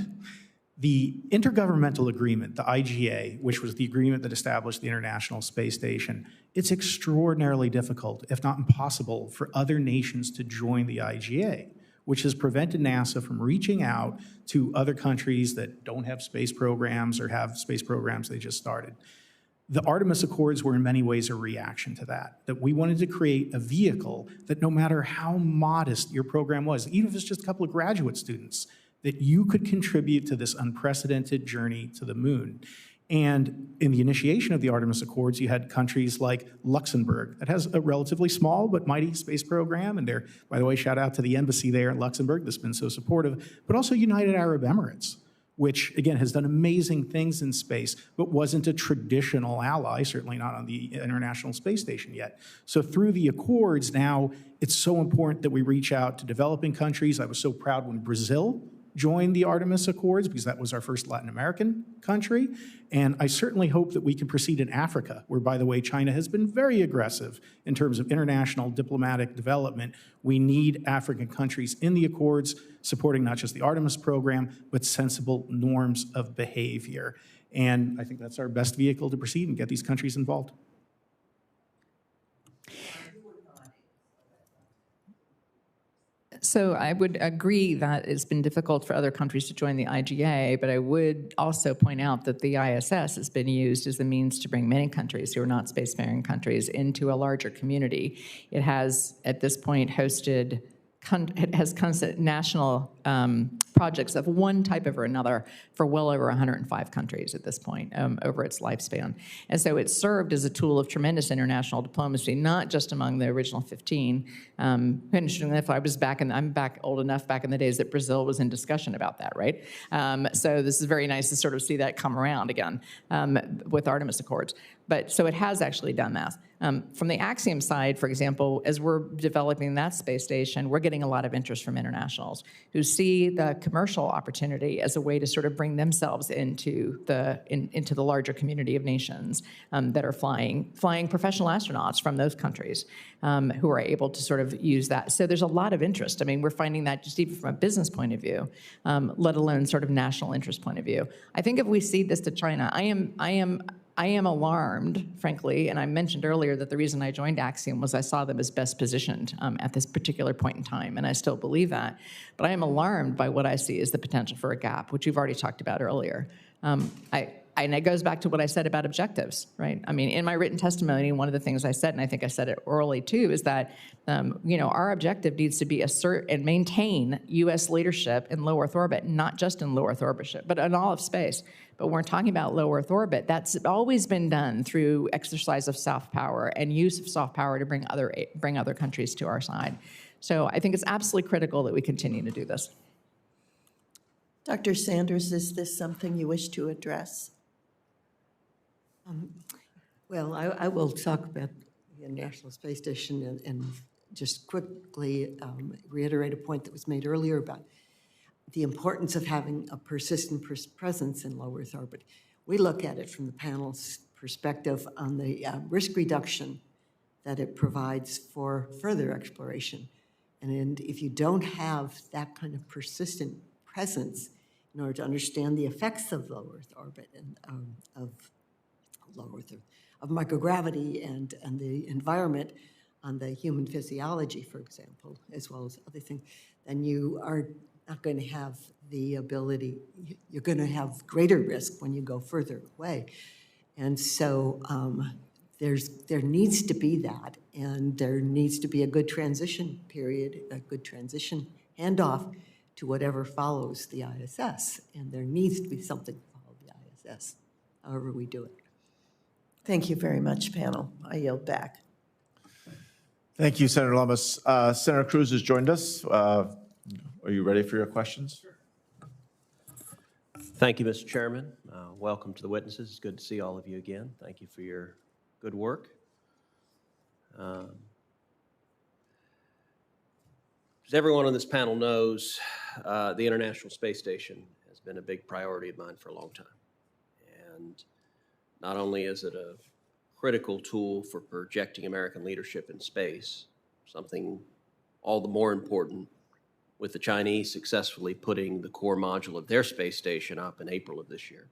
The Intergovernmental Agreement, the IGA, which was the agreement that established the International Space Station, it's extraordinarily difficult, if not impossible, for other nations to join the IGA, which has prevented NASA from reaching out to other countries that don't have space programs or have space programs they just started. The Artemis Accords were in many ways a reaction to that we wanted to create a vehicle that no matter how modest your program was, even if it's just a couple of graduate students, that you could contribute to this unprecedented journey to the moon. And in the initiation of the Artemis Accords, you had countries like Luxembourg that has a relatively small but mighty space program. And there, by the way, shout out to the embassy there in Luxembourg that's been so supportive, but also United Arab Emirates, which again has done amazing things in space, but wasn't a traditional ally, certainly not on the International Space Station yet. So through the Accords now, it's so important that we reach out to developing countries. I was so proud when Brazil joined the Artemis Accords because that was our first Latin American country. And I certainly hope that we can proceed in Africa, where, by the way, China has been very aggressive in terms of international diplomatic development. We need African countries in the Accords supporting not just the Artemis program, but sensible norms of behavior. And I think that's our best vehicle to proceed and get these countries involved. So I would agree that it's been difficult for other countries to join the IGA, but I would also point out that the ISS has been used as a means to bring many countries who are not spacefaring countries into a larger community. It has, at this point, hosted national projects of one type or another for well over 105 countries at this point over its lifespan. And so it served as a tool of tremendous international diplomacy, not just among the original 15. Interestingly enough, I'm back old enough back in the days that Brazil was in discussion about that, right? So this is very nice to sort of see that come around again with Artemis Accords. But so it has actually done that. From the Axiom side, for example, as we're developing that space station, we're getting a lot of interest from internationals who see the commercial opportunity as a way to sort of bring themselves into the larger community of nations that are flying professional astronauts from those countries who are able to sort of use that. So there's a lot of interest. I mean, we're finding that just even from a business point of view, let alone sort of national interest point of view. I think if we cede this to China, I am alarmed, frankly, and I mentioned earlier that the reason I joined Axiom was I saw them as best positioned at this particular point in time, and I still believe that. But I am alarmed by what I see as the potential for a gap, which you've already talked about earlier. And it goes back to what I said about objectives, right? I mean, in my written testimony, one of the things I said, and I think I said it orally too, is that our objective needs to be assert and maintain U.S. leadership in low Earth orbit, not just in low Earth orbit, but in all of space. But when we're talking about low Earth orbit, that's always been done through exercise of soft power and use of soft power to bring other countries to our side. So I think it's absolutely critical that we continue to do this. Dr. Sanders, is this something you wish to address? Well, I will talk about the International Space Station and just quickly reiterate a point that was made earlier about the importance of having a persistent presence in low Earth orbit. We look at it from the panel's perspective on the risk reduction that it provides for further exploration. And if you don't have that kind of persistent presence in order to understand the effects of low Earth orbit and of microgravity and the environment on the human physiology, for example, as well as other things, then you are not going to have the ability, you're going to have greater risk when you go further away. And so there needs to be that, and there needs to be a good transition period, a good transition handoff to whatever follows the ISS, and there needs to be something to follow the ISS. however we do it. Thank you very much, panel. I yield back. Thank you, Senator Lummis. Senator Cruz has joined us. Are you ready for your questions? Thank you, Mr. Chairman. Welcome to the witnesses. It's good to see all of you again. Thank you for your good work. As everyone on this panel knows, the International Space Station has been a big priority of mine for a long time. And not only is it a critical tool for projecting American leadership in space, something all the more important with the Chinese successfully putting the core module of their space station up in April of this year.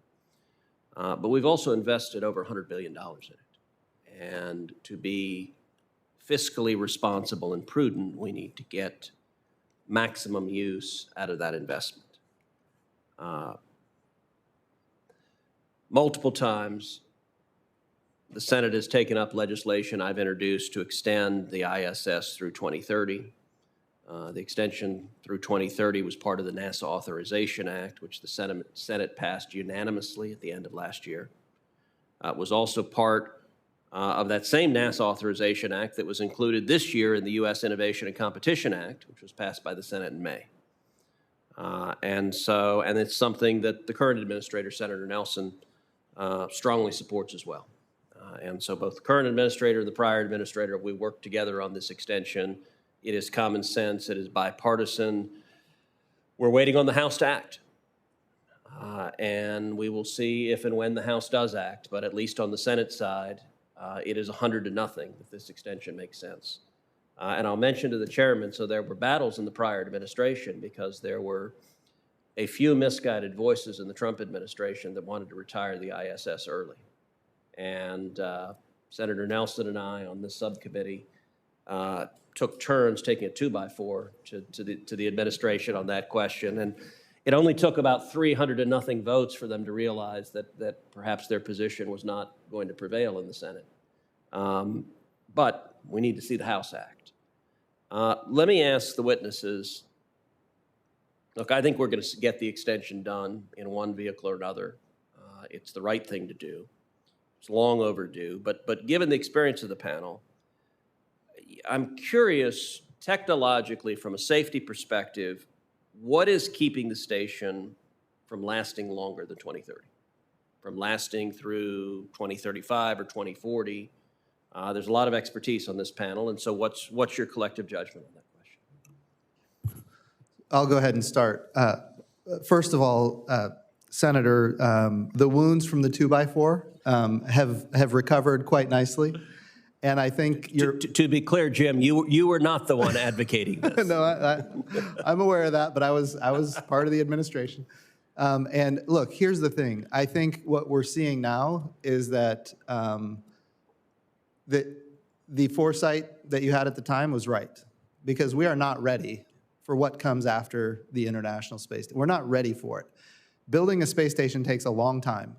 But we've also invested over $100 billion in it. And to be fiscally responsible and prudent, we need to get maximum use out of that investment. Multiple times, the Senate has taken up legislation I've introduced to extend the ISS through 2030. The extension through 2030 was part of the NASA Authorization Act, which the Senate passed unanimously at the end of last year. It was also part of that same NASA Authorization Act that was included this year in the U.S. Innovation and Competition Act, which was passed by the Senate in May. And it's something that the current administrator, Senator Nelson, strongly supports as well. And so both the current administrator and the prior administrator, we worked together on this extension. It is common sense. It is bipartisan. We're waiting on the House to act. And we will see if and when the House does act. But at least on the Senate side, it is 100-0 if this extension makes sense. And I'll mention to the chairman, so there were battles in the prior administration because there were a few misguided voices in the Trump administration that wanted to retire the ISS early. And Senator Nelson and I on this subcommittee took turns taking a 2x4 to the administration on that question. And it only took about 300-0 votes for them to realize that perhaps their position was not going to prevail in the Senate. But we need to see the House act. Let me ask the witnesses, look, I think we're going to get the extension done in one vehicle or another. It's the right thing to do. It's long overdue, but given the experience of the panel, I'm curious, technologically, from a safety perspective, what is keeping the station from lasting longer than 2030? From lasting through 2035 or 2040? There's a lot of expertise on this panel, and so what's your collective judgment on that question? I'll go ahead and start. First of all, Senator, the wounds from the 2x4 have recovered quite nicely. And I think you're... To be clear, Jim, you were not the one advocating this. No, I'm aware of that, but I was part of the administration. And look, here's the thing. I think what we're seeing now is that the foresight that you had at the time was right, because we are not ready for what comes after the International Space Station. We're not ready for it. Building a space station takes a long time,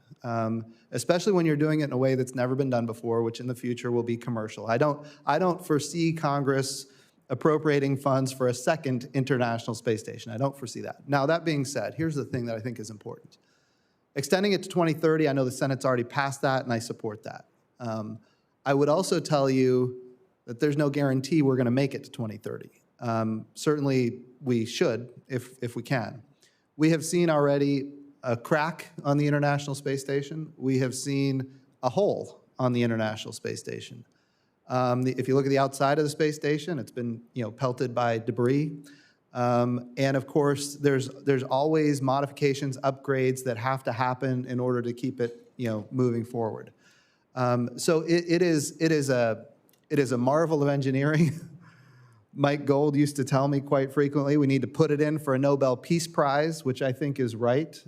especially when you're doing it in a way that's never been done before, which in the future will be commercial. I don't foresee Congress appropriating funds for a second International Space Station. I don't foresee that. Now, that being said, here's the thing that I think is important. Extending it to 2030, I know the Senate's already passed that, and I support that. I would also tell you that there's no guarantee we're going to make it to 2030. Certainly, we should if we can. We have seen already a crack on the International Space Station. We have seen a hole on the International Space Station. If you look at the outside of the space station, it's been pelted by debris. And of course, there's always modifications, upgrades that have to happen in order to keep it moving forward. So it is a marvel of engineering. Mike Gold used to tell me quite frequently, we need to put it in for a Nobel Peace Prize, which I think is right.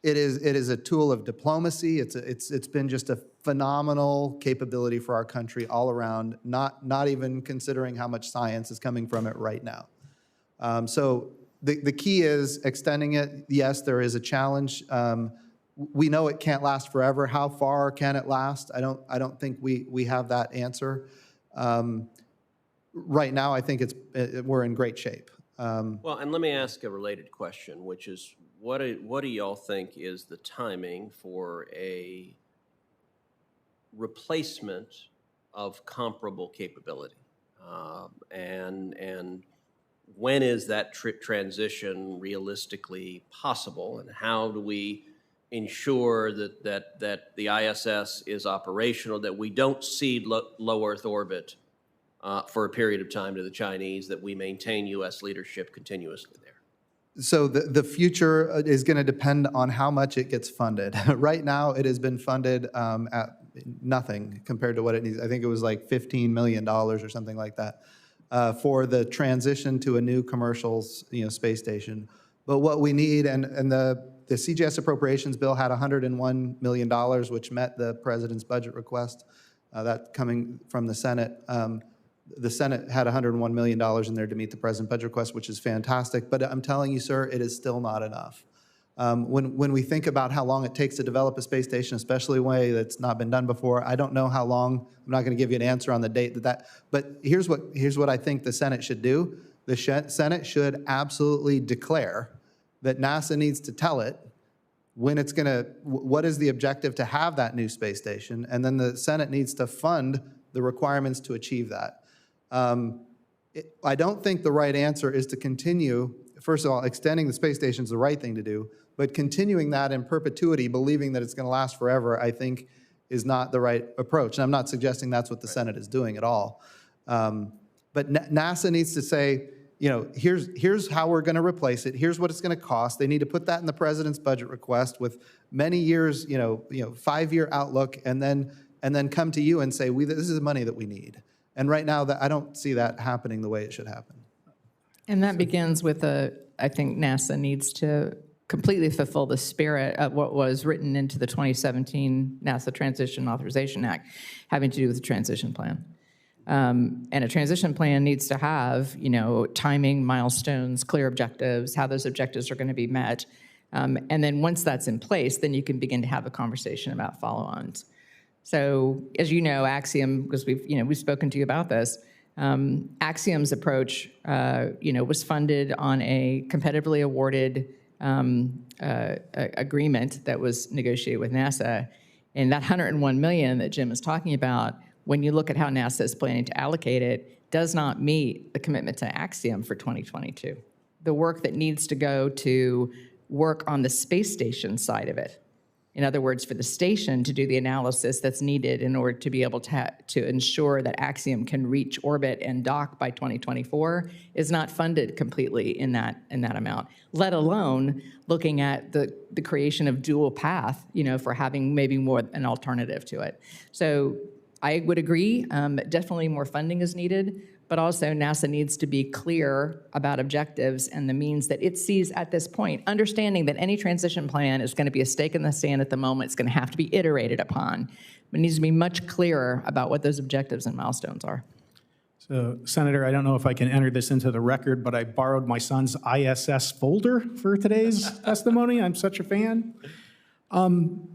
It is a tool of diplomacy. It's been just a phenomenal capability for our country all around, not even considering how much science is coming from it right now. So the key is extending it. Yes, there is a challenge. We know it can't last forever. How far can it last? I don't think we have that answer. Right now, I think we're in great shape. Well, and let me ask a related question, which is what do y'all think is the timing for a replacement of comparable capability? And when is that transition realistically possible? And how do we ensure that the ISS is operational, that we don't cede low Earth orbit for a period of time to the Chinese, that we maintain U.S. leadership continuously there? So the future is going to depend on how much it gets funded. Right now, it has been funded at nothing compared to what it needs. I think it was like $15 million or something like that for the transition to a new commercial, space station. But what we need, and the CGS appropriations bill had $101 million, which met the president's budget request. That coming from the Senate. The Senate had $101 million in there to meet the president's budget request, which is fantastic. But I'm telling you, sir, it is still not enough. When we think about how long it takes to develop a space station, especially a way that's not been done before, I don't know how long. I'm not going to give you an answer on the date that. But here's what I think the Senate should do. The Senate should absolutely declare that NASA needs to tell it when it's going to, what is the objective to have that new space station, and then the Senate needs to fund the requirements to achieve that. I don't think the right answer is to continue, first of all, extending the space station is the right thing to do, but continuing that in perpetuity, believing that it's going to last forever, I think is not the right approach. And I'm not suggesting that's what the Senate is doing at all. But NASA needs to say, here's how we're going to replace it. Here's what it's going to cost. They need to put that in the president's budget request with many years, 5-year outlook, and then come to you and say, this is the money that we need. And right now, I don't see that happening the way it should happen. And that begins with I think NASA needs to completely fulfill the spirit of what was written into the 2017 NASA Transition Authorization Act, having to do with the transition plan. And a transition plan needs to have, timing, milestones, clear objectives, how those objectives are going to be met. And then once that's in place, then you can begin to have a conversation about follow-ons. So, as you know, Axiom, because we've spoken to you about this, Axiom's approach, was funded on a competitively awarded agreement that was negotiated with NASA. And that $101 million that Jim is talking about, when you look at how NASA is planning to allocate it, does not meet the commitment to Axiom for 2022. The work that needs to go to work on the space station side of it. In other words, for the station to do the analysis that's needed in order to be able to ensure that Axiom can reach orbit and dock by 2024 is not funded completely in that amount, let alone looking at the creation of dual path, for having maybe more an alternative to it. So I would agree, definitely more funding is needed, but also NASA needs to be clear about objectives and the means that it sees at this point, understanding that any transition plan is going to be a stake in the sand at the moment. It's going to have to be iterated upon. But it needs to be much clearer about what those objectives and milestones are. So, Senator, I don't know if I can enter this into the record, but I borrowed my son's ISS folder for today's testimony. I'm such a fan.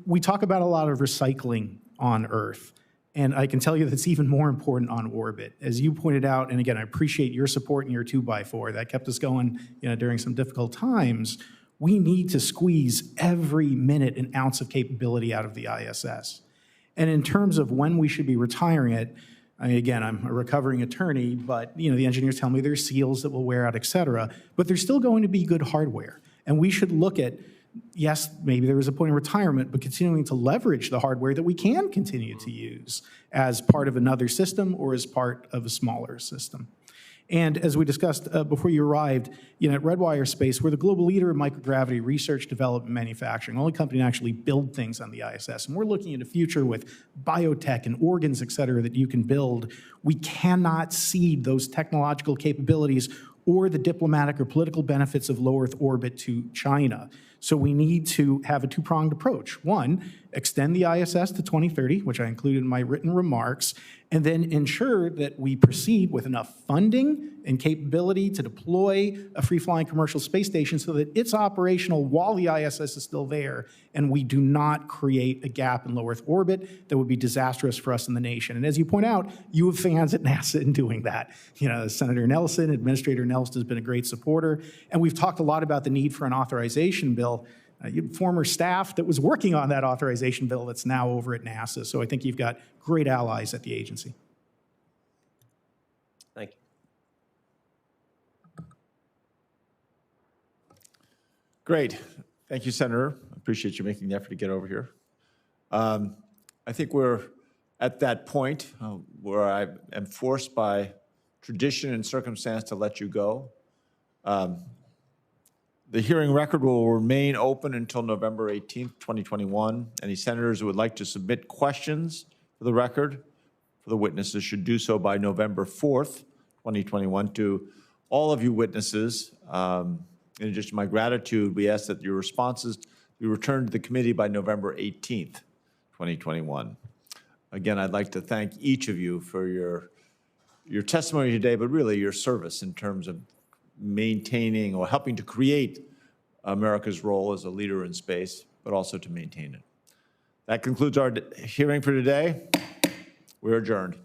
We talk about a lot of recycling on Earth. And I can tell you that's even more important on orbit. As you pointed out, and again, I appreciate your support and your 2x4. That kept us going during some difficult times. We need to squeeze every minute and ounce of capability out of the ISS. And in terms of when we should be retiring it, again, I'm a recovering attorney, but the engineers tell me there's seals that will wear out, et cetera. But there's still going to be good hardware. And we should look at, yes, maybe there was a point of retirement, but continuing to leverage the hardware that we can continue to use as part of another system or as part of a smaller system. And as we discussed before you arrived, at Redwire Space, we're the global leader in microgravity research, development, manufacturing, only company to actually build things on the ISS. And we're looking at a future with biotech and organs, et cetera, that you can build. We cannot cede those technological capabilities or the diplomatic or political benefits of low Earth orbit to China. So we need to have a two-pronged approach. One, extend the ISS to 2030, which I included in my written remarks, and then ensure that we proceed with enough funding and capability to deploy a free-flying commercial space station so that it's operational while the ISS is still there, and we do not create a gap in low Earth orbit that would be disastrous for us in the nation. And as you point out, you have fans at NASA in doing that. Senator Nelson, Administrator Nelson has been a great supporter, and we've talked a lot about the need for an authorization bill bill. You had former staff that was working on that authorization bill that's now over at NASA. So I think you've got great allies at the agency. Thank you. Great. Thank you, Senator. I appreciate you making the effort to get over here. I think we're at that point where I am forced by tradition and circumstance to let you go. The hearing record will remain open until November 18th, 2021. Any senators who would like to submit questions for the record for the witnesses should do so by November 4th, 2021. To all of you witnesses, in addition to my gratitude, we ask that your responses be returned to the committee by November 18th, 2021. Again, I'd like to thank each of you for your testimony today, but really your service in terms of maintaining or helping to create America's role as a leader in space, but also to maintain it. That concludes our hearing for today. We're adjourned.